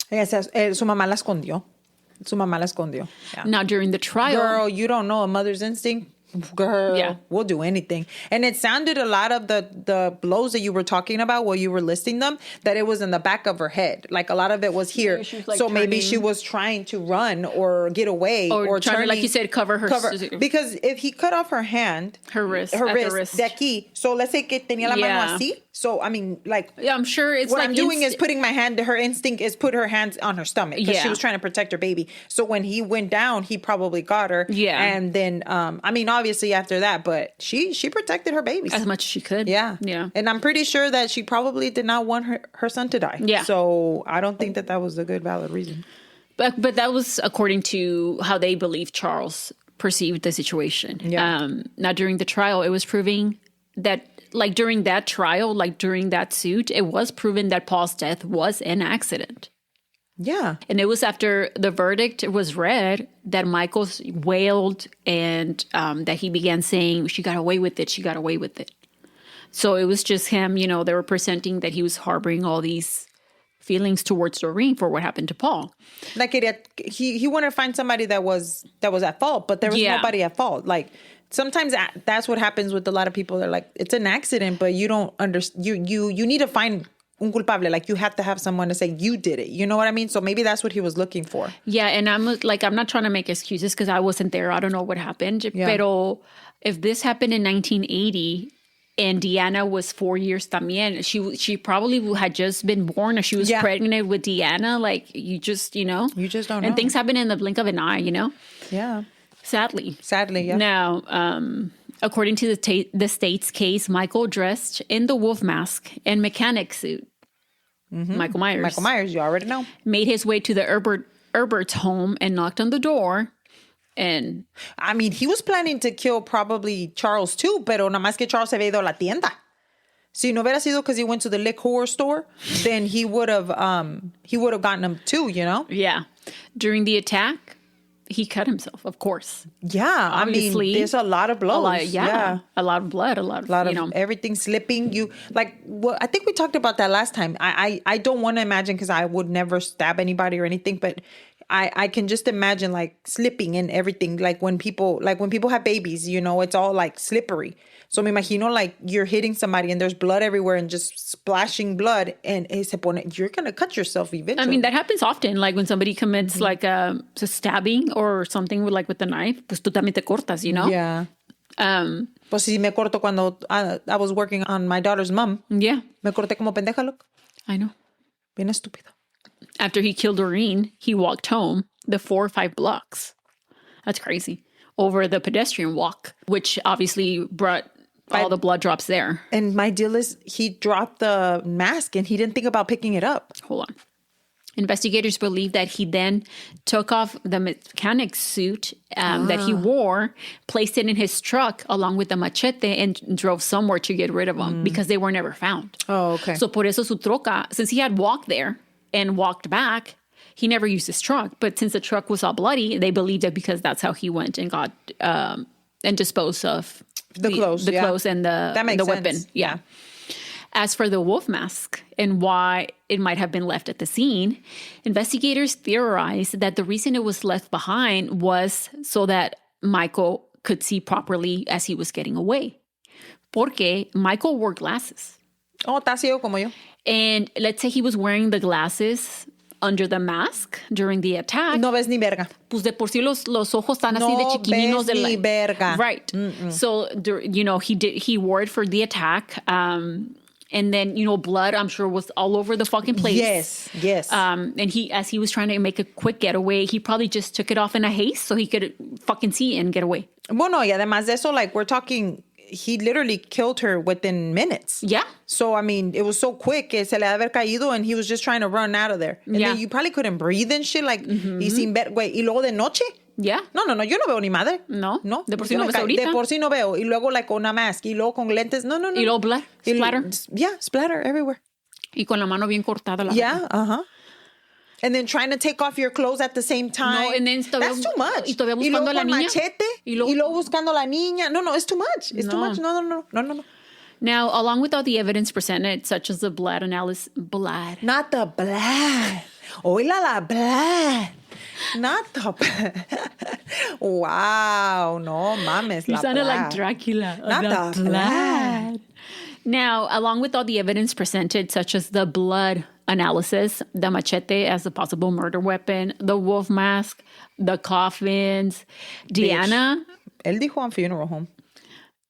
Su mamá la escondió. Yeah. Now, during the trial... Girl, you don't know a mother's instinct? Girl, we'll do anything. And it sounded a lot of the blows that you were talking about while you were listing them, that it was in the back of her head. Like a lot of it was here. Maybe she was trying to run or get away. Or trying to, like you said, cover her. Because if he cut off her hand. Her wrist. De aquí. So let's say que tenía la mano así. So, I mean, like. Yeah, I'm sure it's what I'm doing is putting my hand, her instinct is put her hands on her stomach. Because she was trying to protect her baby. So when he went down, he probably got her. Yeah. And then, I mean, obviously after that, but she protected her babies as much as she could. Yeah. And I'm pretty sure that she probably did not want her son to die. Yeah. So I don't think that was a good valid reason. But that was according to how they believed Charles perceived the situation. Yeah. Now during the trial, it was proving that, like during that trial, like during that suit, it was proven that Paul's death was an accident. Yeah. And it was after the verdict was read that Michael wailed and that he began saying, she got away with it. She got away with it. So it was just him, they were presenting that he was harboring all these feelings towards Doreen for what happened to Paul. Like he wanted to find somebody that was at fault, but there was nobody at fault. Like sometimes that's what happens with a lot of people. They're like, it's an accident, but you don't understand. You need to find un culpable. Like you have to have someone to say you did it. You know what I mean? So maybe that's what he was looking for. Yeah, and I'm not trying to make excuses because I wasn't there. I don't know what happened. Yeah. Pero if this happened in 1980 and DeAnna was 4 years también, she probably had just been born or she was pregnant with DeAnna. Like you just You just don't know. And things happen in the blink of an eye, Yeah. Sadly, yeah. Now, according to the state's case, Michael dressed in the wolf mask and mechanic suit. Mm-hmm. Michael Myers, you already know. Made his way to the Erbert's home and knocked on the door. And I mean, he was planning to kill probably Charles too, pero nada más que Charles se había ido a la tienda. Si no hubiera sido because he went to the liquor store, then he would have gotten him too, Yeah. During the attack, he cut himself, of course. Yeah, obviously, I mean, there's a lot of blows. A lot of blood, a lot of everything slipping. I think we talked about that last time. I don't want to imagine because I would never stab anybody or anything, but I can just imagine like slipping and everything. Like when people have babies, it's all like slippery. So me imagino like you're hitting somebody and there's blood everywhere and just splashing blood and you're going to cut yourself eventually. I mean, that happens often. Like when somebody commits like a stabbing or something with a knife, pues tú también te cortas, Yeah. Pues si me corto cuando I was working on my daughter's mom. Yeah. Me corté como pendeja, look. I know. Bien estúpido. After he killed Doreen, he walked home the 4 or 5 blocks. That's crazy. Over the pedestrian walk, which obviously brought all the blood drops there. And my deal is he dropped the mask and he didn't think about picking it up. Hold on. Investigators believe that he then took off the mechanic suit that he wore, placed it in his truck along with the machete, and drove somewhere to get rid of them because they were never found. Oh, okay. So por eso su troca, since he had walked there and walked back, he never used his truck. But since the truck was all bloody, they believed that because that's how he went and got and disposed of the clothes and the weapon. Yeah. As for the wolf mask and why it might have been left at the scene, investigators theorized that the reason it was left behind was so that Michael could see properly as he was getting away. Porque Michael wore glasses. Oh, está ciego como yo. And let's say he was wearing the glasses under the mask during the attack. No ves ni verga. Pues de por sí los ojos están así de chiquininos. No ves ni verga. Right. Mm-mm. So, he wore it for the attack. And then, blood, I'm sure, was all over the fucking place. Yes. And as he was trying to make a quick getaway, he probably just took it off in a haste so he could fucking see and get away. Bueno, y además de eso, we're talking, he literally killed her within minutes. Yeah. So, I mean, it was so quick, que se le ha haber caído, and he was just trying to run out of there. And then you probably couldn't breathe and shit, y sin ver, güey, y luego de noche. Yeah. No, yo no veo ni madre. No. De por sí no ves ahorita. De por sí no veo. Y luego, con una mask. Y luego con lentes. No. Y luego blood. Splatter. Splatter everywhere. Y con la mano bien cortada. And then trying to take off your clothes at the same time. No, and then that's too much. Y todavía buscando a la niña. Machete. Y luego buscando a la niña. No, it's too much. It's too much. No. Now, along with all the evidence presented, such as the blood analysis... Blood. Not the blood. Oíla la blood. Not the blood. Wow. No mames. You sounded like Dracula. Not the blood. Now, along with all the evidence presented, such as the blood analysis, the machete as a possible murder weapon, the wolf mask, the coffins, DeAnna... Él dijo en funeral home.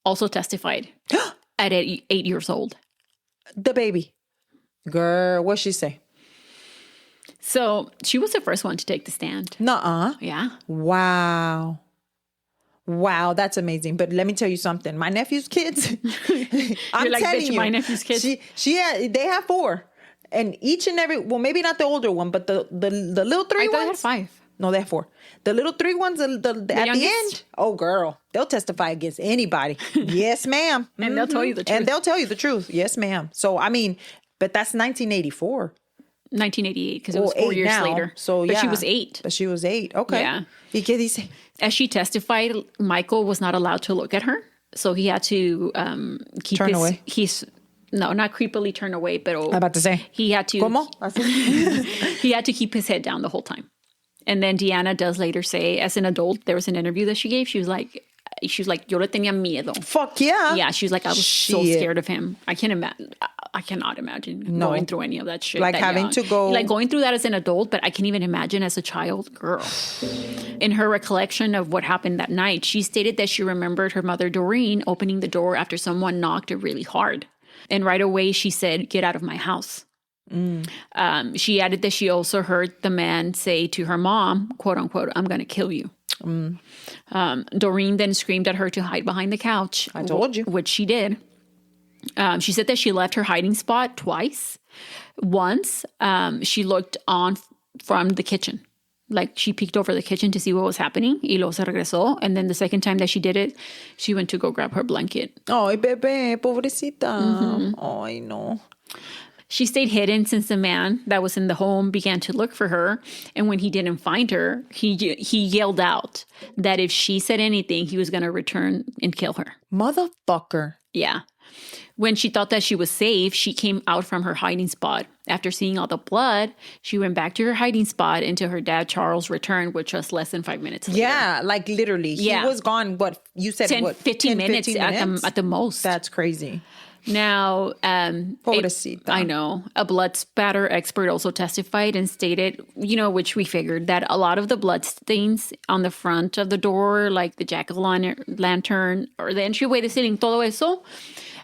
Also testified at 8 years old. The baby. Girl, what'd she say? So she was the first one to take the stand. Nuh-uh. Yeah. Wow, that's amazing. But let me tell you something. My nephew's kids, I'm like, telling bitch, you, my nephew's kids. They have 4. And each and every, well, maybe not the older one, but the little 3 ones. I thought they had 5. No, they have 4. The little 3 ones at the end. Oh, girl. They'll testify against anybody. Yes, ma'am. And they'll tell you the truth. And they'll tell you the truth. Yes, ma'am. So, I mean, but that's 1984. 1988, because it was 4 years now. later. So, but she was 8. But she was 8. Okay. Yeah. ¿Y qué dice? As she testified, Michael was not allowed to look at her. So he had to keep turn away. No, not creepily turn away, but I'm about to say. He had to. ¿Cómo? He had to keep his head down the whole time. And then DeAnna does later say, as an adult, there was an interview that she gave. She was like, yo le tenía miedo. Fuck yeah. Yeah, she was like, I was so scared of him. I cannot imagine going through any of that shit. Like having to go. Like going through that as an adult, but I can't even imagine as a child. Girl. In her recollection of what happened that night, she stated that she remembered her mother, Doreen, opening the door after someone knocked really hard. And right away, she said, "Get out of my house." She added that she also heard the man say to her mom, quote unquote, "I'm going to kill you." Doreen then screamed at her to hide behind the couch. I told you. Which she did. She said that she left her hiding spot twice. Once, she looked on from the kitchen. Like she peeked over the kitchen to see what was happening. Y luego se regresó. And then the second time that she did it, she went to go grab her blanket. Ay, bebé, pobrecita. Ay, no. She stayed hidden since the man that was in the home began to look for her. And when he didn't find her, he yelled out that if she said anything, he was going to return and kill her. Motherfucker. Yeah. When she thought that she was safe, she came out from her hiding spot. After seeing all the blood, she went back to her hiding spot until her dad, Charles, returned, which was less than 5 minutes later. Yeah, like literally. Yeah. He was gone, what, you said 15 minutes at the most. That's crazy. Now, Pobrecita. I know. A blood spatter expert also testified and stated, which we figured, that a lot of the blood stains on the front of the door, like the jack-o'-lantern or the entryway, the ceiling, todo eso,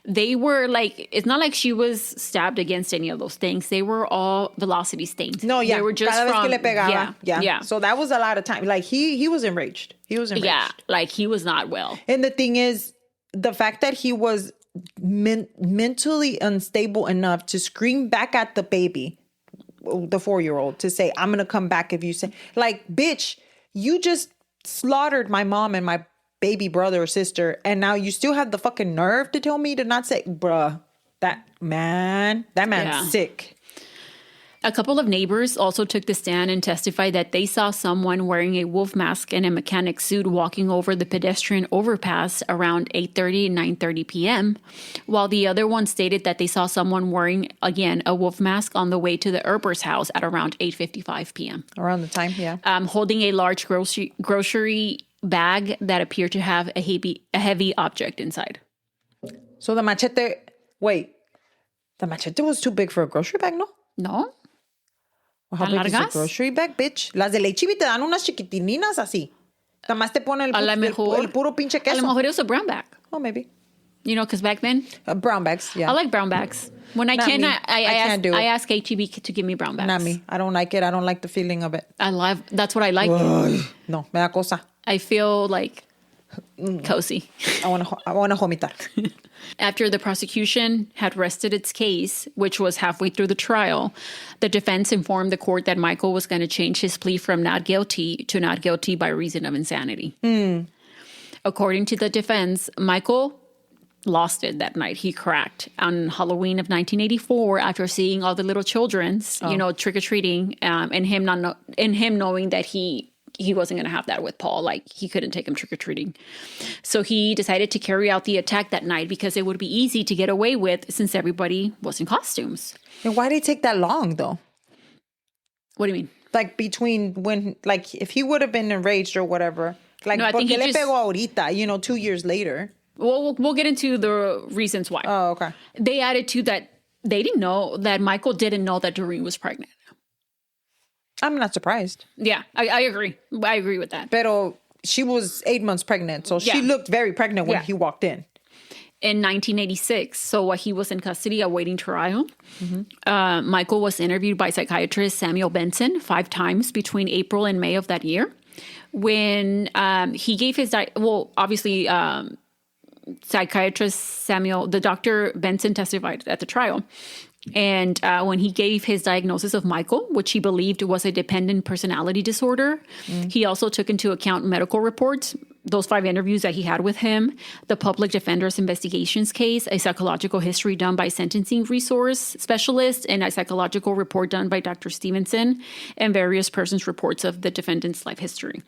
they were like, it's not like she was stabbed against any of those things. They were all velocity stains. No, yeah. They were just Cada vez from, que le pegaba. Yeah. So that was a lot of time. Like he was enraged. He was enraged. Yeah, like he was not well. And the thing is, the fact that he was mentally unstable enough to scream back at the baby, the 4-year-old, to say, I'm going to come back if you say, like, bitch, you just slaughtered my mom and my baby brother or sister, and now you still have the fucking nerve to tell me to not say, bruh, that man's sick. A couple of neighbors also took the stand and testified that they saw someone wearing a wolf mask and a mechanic suit walking over the pedestrian overpass around 8:30 and 9:30 p.m., while the other one stated that they saw someone wearing, again, a wolf mask on the way to the Erbert's house at around 8:55 p.m. Around the time, yeah. Holding a large grocery bag that appeared to have a heavy object inside. So the machete was too big for a grocery bag, no? No. Well, how big is a grocery bag, bitch? Las de H-E-B te dan unas chiquitininas así. Nada más te ponen el puro pinche queso. A lo mejor it was a brown bag. Oh, maybe. You know, because back then... brown bags, yeah. I like brown bags. When I can, I ask H-E-B to give me brown bags. Not me. I don't like it. I don't like the feeling of it. That's what I like. No, me da cosa. I feel like cozy. I want to vomitar. After the prosecution had rested its case, which was halfway through the trial, the defense informed the court that Michael was going to change his plea from not guilty to not guilty by reason of insanity. According to the defense, Michael lost it that night. He cracked on Halloween of 1984 after seeing all the little children's, trick-or-treating, and him knowing that he wasn't going to have that with Paul. Like, he couldn't take him trick-or-treating. So he decided to carry out the attack that night because it would be easy to get away with since everybody was in costumes. And why did it take that long, though? What do you mean? Like, between when, like, if he would have been enraged or whatever. Like, no, I think he le pegó ahorita, 2 years later. Well, we'll get into the reasons why. Oh, okay. They added to that, they didn't know that Michael didn't know that Doreen was pregnant. I'm not surprised. Yeah, I agree. I agree with that. Pero she was 8 months pregnant, so she looked very pregnant when he walked in. In 1986, so while he was in custody awaiting trial, Michael was interviewed by psychiatrist Samuel Benson 5 times between April and May of that year. When he gave his, psychiatrist the Dr. Benson testified at the trial. And when he gave his diagnosis of Michael, which he believed was a dependent personality disorder, he also took into account medical reports, those 5 interviews that he had with him, the public defender's investigations case, a psychological history done by sentencing resource specialist, and a psychological report done by Dr. Stevenson, and various persons' reports of the defendant's life history.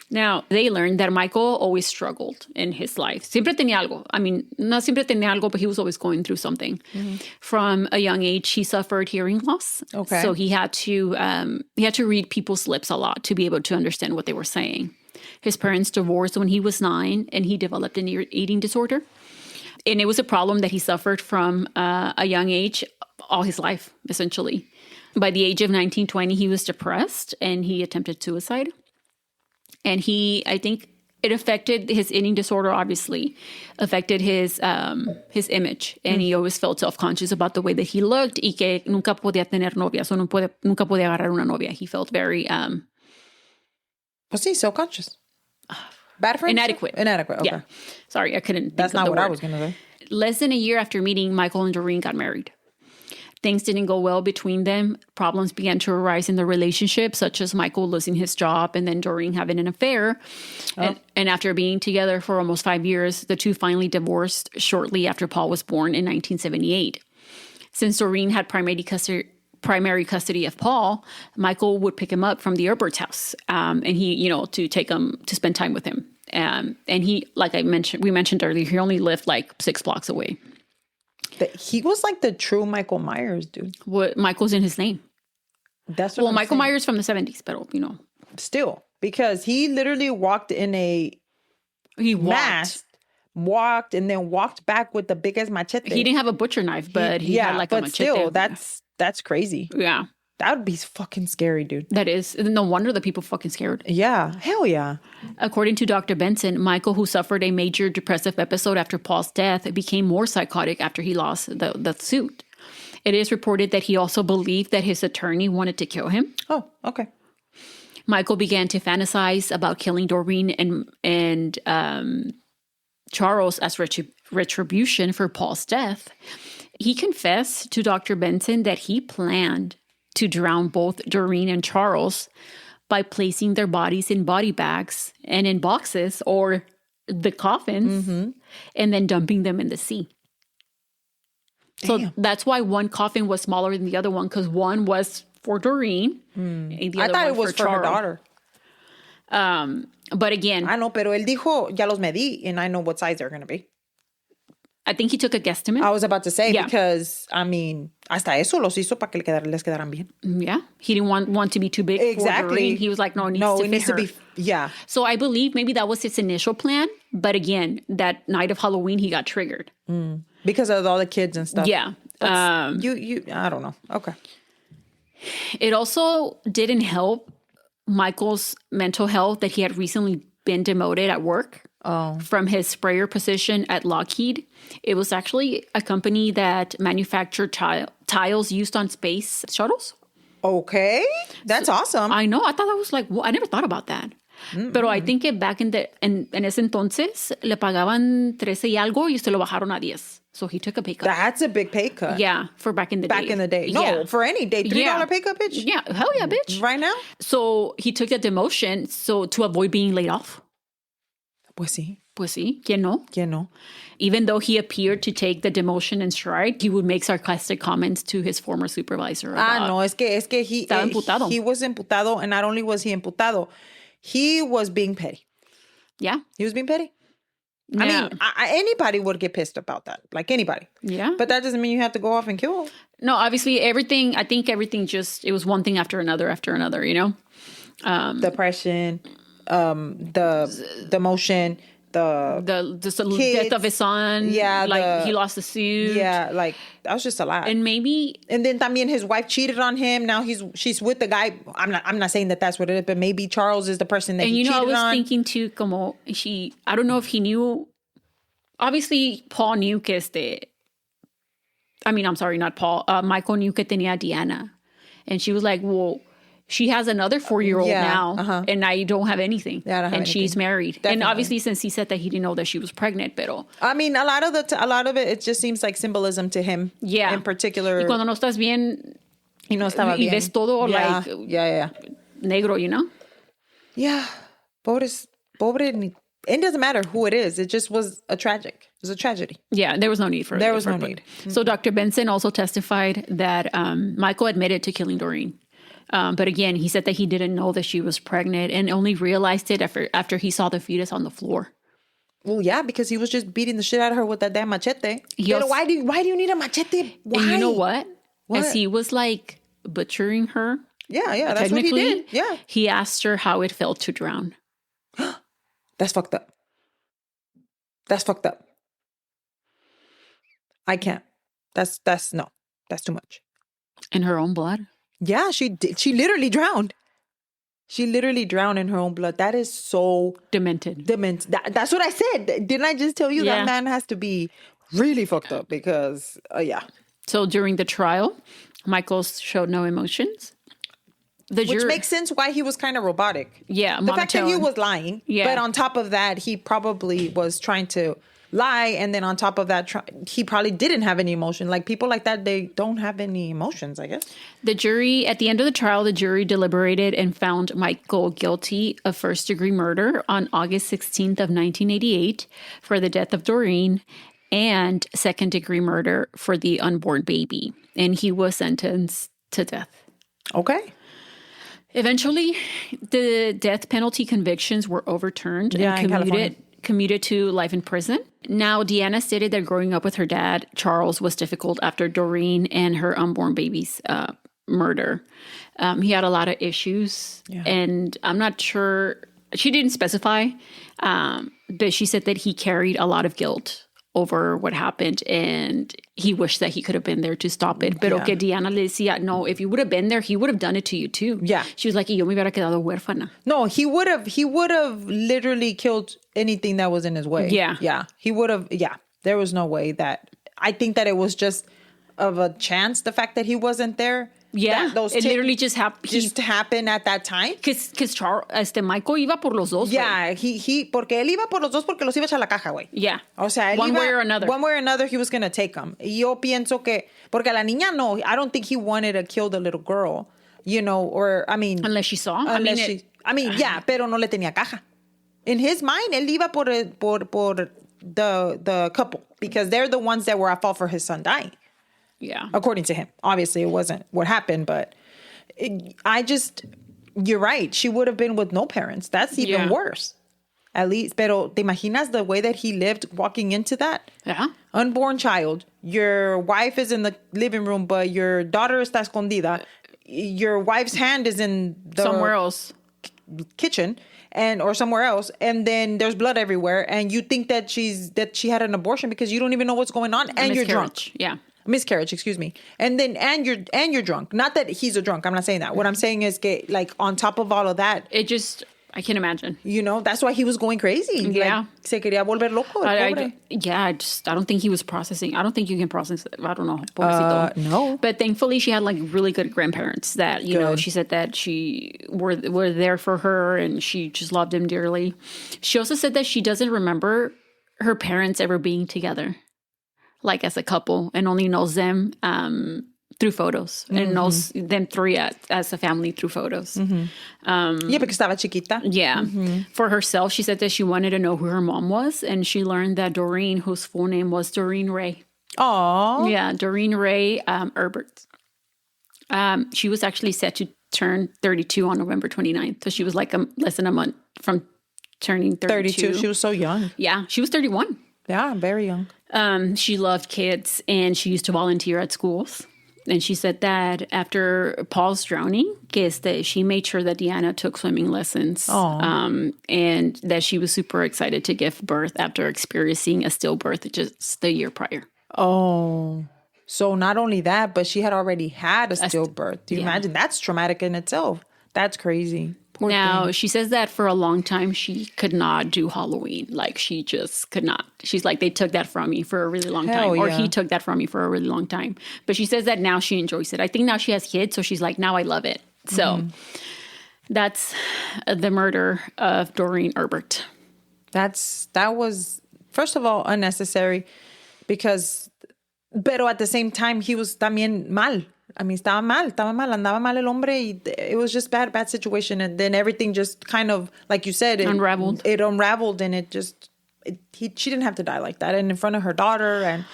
Now, they learned that Michael always struggled in his life. Siempre tenía algo. I mean, not siempre tenía algo, but he was always going through something. From a young age, he suffered hearing loss. Okay. So he had to read people's lips a lot to be able to understand what they were saying. His parents divorced when he was 9, and he developed an eating disorder. And it was a problem that he suffered from a young age all his life, essentially. By the age of 19, 20, he was depressed, and he attempted suicide. And I think it affected his eating disorder, obviously, affected his image. And he always felt self-conscious about the way that he looked y que nunca podía tener novia. So nunca podía agarrar una novia. He felt very... Pues sí, self-conscious. Bad for Inadequate. Inadequate, okay. Yeah. Sorry, I couldn't think That's of not the what word. I was going to say. Less than a year after meeting, Michael and Doreen got married. Things didn't go well between them. Problems began to arise in the relationship, such as Michael losing his job and then Doreen having an affair. And after being together for almost 5 years, the two finally divorced shortly after Paul was born in 1978. Since Doreen had primary custody of Paul, Michael would pick him up from the Erbert's house, and he, to take him to spend time with him. And he, like we mentioned earlier, he only lived like 6 blocks away. He was like the true Michael Myers, dude. What Michael's in his name. That's what I'm Michael saying. Myers from the 70s, but Still, because he literally walked in mask, walked and then walked back with the biggest machete. He didn't have a butcher knife, but he had like a machete. Still, that's crazy. Yeah. That would be fucking scary, dude. That is. No wonder the people fucking scared. Yeah. Hell yeah. According to Dr. Benson, Michael, who suffered a major depressive episode after Paul's death, became more psychotic after he lost the suit. It is reported that he also believed that his attorney wanted to kill him. Oh, okay. Michael began to fantasize about killing Doreen and Charles as retribution for Paul's death, he confessed to Dr. Benson that he planned to drown both Doreen and Charles by placing their bodies in body bags and in boxes or the coffins and then dumping them in the sea. Damn. So that's why one coffin was smaller than the other one, because one was for Doreen and the other I thought one it was for her daughter. But again, I know, pero él dijo, ya los medí, and I know what size they're going to be. I think he took a guesstimate. I was about to say, because, I mean, hasta eso los hizo para que les quedaran bien. Yeah. He didn't want to be too big for Doreen. He was like, no, it needs to be. Yeah. So I believe maybe that was his initial plan. But again, that night of Halloween, he got triggered. Because of all the kids and stuff. Yeah. I don't know. Okay. It also didn't help Michael's mental health that he had recently been demoted at work from his sprayer position at Lockheed. It was actually a company that manufactured tiles used on space shuttles. Okay. That's awesome. I know. I thought that was like, well, I never thought about that. Pero I think que back en ese entonces le pagaban 13 y algo y se lo bajaron a 10. So he took a pay cut. That's a big pay cut. Yeah, for back in the day. Back in the day. No, for any day. $3 pay cut, bitch? Yeah, hell yeah, bitch. Right now? So he took that demotion to avoid being laid off. Pues sí. Pues sí. ¿Quién no? ¿Quién no? Even though he appeared to take the demotion in stride, he would make sarcastic comments to his former supervisor. No, es que he was imputado, and not only was he imputado, he was being petty. Yeah. He was being petty. Yeah. I mean, anybody would get pissed about that. Like anybody. Yeah. But that doesn't mean you have to go off and kill. No, obviously I think everything it was one thing after another, you know? Depression, the motion, the death of his son. Yeah. Like he lost the suit. Yeah. Like that was just a lot. And then también his wife cheated on him. Now she's with the guy. I'm not saying that that's what it is, but maybe Charles is the person that he cheated on. And I was thinking too, como I don't know if he knew. Obviously, Paul knew que not Paul. Michael knew que tenía DeAnna, and she was like, well, she has another 4-year-old now, and I don't have anything. Yeah, I don't have anything. She's married. Definitely. And obviously, since he said that he didn't know that she was pregnant, pero I mean, a lot of it just seems like symbolism to him. Yeah. In particular. Y cuando no estás bien, y no estaba bien. Y ves todo like negro, you know? Yeah. Pobre. It doesn't matter who it is. It just was a tragedy. Yeah, there was no need for it. There was no need. So Dr. Benson also testified that Michael admitted to killing Doreen. But again, he said that he didn't know that she was pregnant and only realized it after he saw the fetus on the floor. Well, yeah, because he was just beating the shit out of her with that damn machete. Why do you need a machete? Why? And you know what? As he was like butchering her. Yeah, that's what he did. Yeah. He asked her how it felt to drown. That's fucked up. I can't. That's too much. In her own blood? Yeah, she did. She literally drowned. She literally drowned in her own blood. That is so demented. That's what I said. Didn't I just tell you that man has to be really fucked up? Because, yeah. So during the trial, Michael showed no emotions. Which makes sense why he was kind of robotic. Yeah, the fact that he was lying. Yeah. But on top of that, he probably was trying to lie. And then on top of that, he probably didn't have any emotion. Like people like that, they don't have any emotions, I guess. At the end of the trial, the jury deliberated and found Michael guilty of first-degree murder on August 16th of 1988 for the death of Doreen and second-degree murder for the unborn baby. And he was sentenced to death. Okay. Eventually, the death penalty convictions were overturned and commuted to life in prison. Now, DeAnna stated that growing up with her dad, Charles, was difficult after Doreen and her unborn baby's murder. He had a lot of issues, and I'm not sure. She didn't specify, but she said that he carried a lot of guilt over what happened, and he wished that he could have been there to stop it. Pero que DeAnna le decía, no, if you would have been there, he would have done it to you too. Yeah. She was like, yo me hubiera quedado huérfana. No, he would have literally killed anything that was in his way. Yeah. Yeah. He would have, there was no way that, I think that it was just of a chance, the fact that he wasn't there. Yeah, those it literally just happened. Just happened at that time. Because Michael iba por los dos. Yeah, porque él iba por los dos porque los iba a echar la caja, güey. Yeah. O sea, one way or another. One way or another, he was going to take them. Y yo pienso que, porque a la niña no, I don't think he wanted to kill the little girl, you know, or, I mean. Unless she saw. Yeah, pero no le tenía caja. In his mind, él iba por the couple because they're the ones that were at fault for his son dying. Yeah. According to him. Obviously, it wasn't what happened, but you're right. She would have been with no parents. That's even worse. At least, pero te imaginas the way that he lived walking into that? Yeah. Unborn child. Your wife is in the living room, but your daughter está escondida. Your wife's hand is in the somewhere else. Kitchen or somewhere else, and then there's blood everywhere, and you think that she had an abortion because you don't even know what's going on, and you're drunk. Yeah. Miscarriage, excuse me. And then you're drunk. Not that he's a drunk. I'm not saying that. What I'm saying is que, like, on top of all of that, I can imagine. You know, that's why he was going crazy. Yeah. Like, se quería volver loco. I don't think he was processing. I don't think you can process it. I don't know. Pobrecito. No. But thankfully, she had like really good grandparents that, you know, she said that she were there for her and she just loved him dearly. She also said that she doesn't remember her parents ever being together, like as a couple, and only knows them through photos and knows them three as a family through photos. Yeah, because estaba chiquita. Yeah. For herself, she said that she wanted to know who her mom was, and she learned that Doreen, whose full name was Doreen Ray. Oh. Yeah, Doreen Ray Erbert. She was actually set to turn 32 on November 29th. So she was like less than a month from turning 32. She was so young. Yeah, she was 31. Yeah, very young. She loved kids, and she used to volunteer at schools. And she said that after Paul's drowning, she made sure that DeAnna took swimming lessons. And that she was super excited to give birth after experiencing a stillbirth just the year prior. Oh, so not only that, but she had already had a stillbirth. Do you imagine? That's traumatic in itself. That's crazy. Poor thing. She says that for a long time, she could not do Halloween. Like, she just could not. She's like, they took that from me for a really long time. Or he took that from me for a really long time. But she says that now she enjoys it. I think now she has kids, so she's like, now I love it. So that's the murder of Doreen Erbert. That was, first of all, unnecessary because, pero at the same time, he was también mal. I mean, estaba mal, andaba mal el hombre. It was just bad situation. And then everything just kind of, like you said, unraveled. It unraveled and she didn't have to die like that. And in front of her daughter and,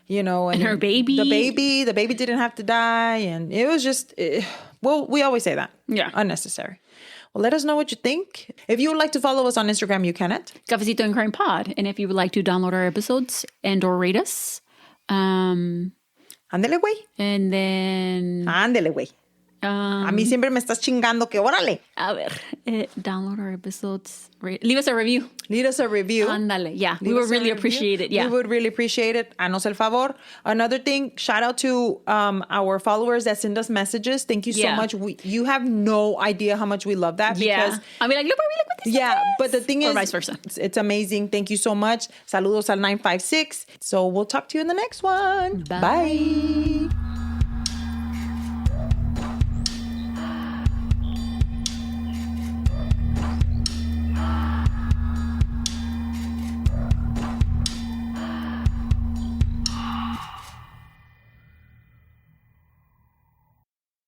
you know. And her baby. The baby didn't have to die. And it was just, we always say that. Yeah. Unnecessary. Well, let us know what you think. If you would like to follow us on Instagram, you can at Cafecito and Crime Pod. And if you would like to download our episodes and or rate us, ándele, güey. And then... Ándele, güey. A mí siempre me estás chingando que órale. A ver, download our episodes. Leave us a review. Leave us a review. Ándale, yeah. We would really appreciate it. Yeah. We would really appreciate it. Hanos el favor. Another thing, shout out to our followers that send us messages. Thank you so much. You have no idea how much we love that. Because, I'll be like, look what this is. But the thing is, or vice versa. It's amazing. Thank you so much. Saludos al 956. So we'll talk to you in the next one. Bye.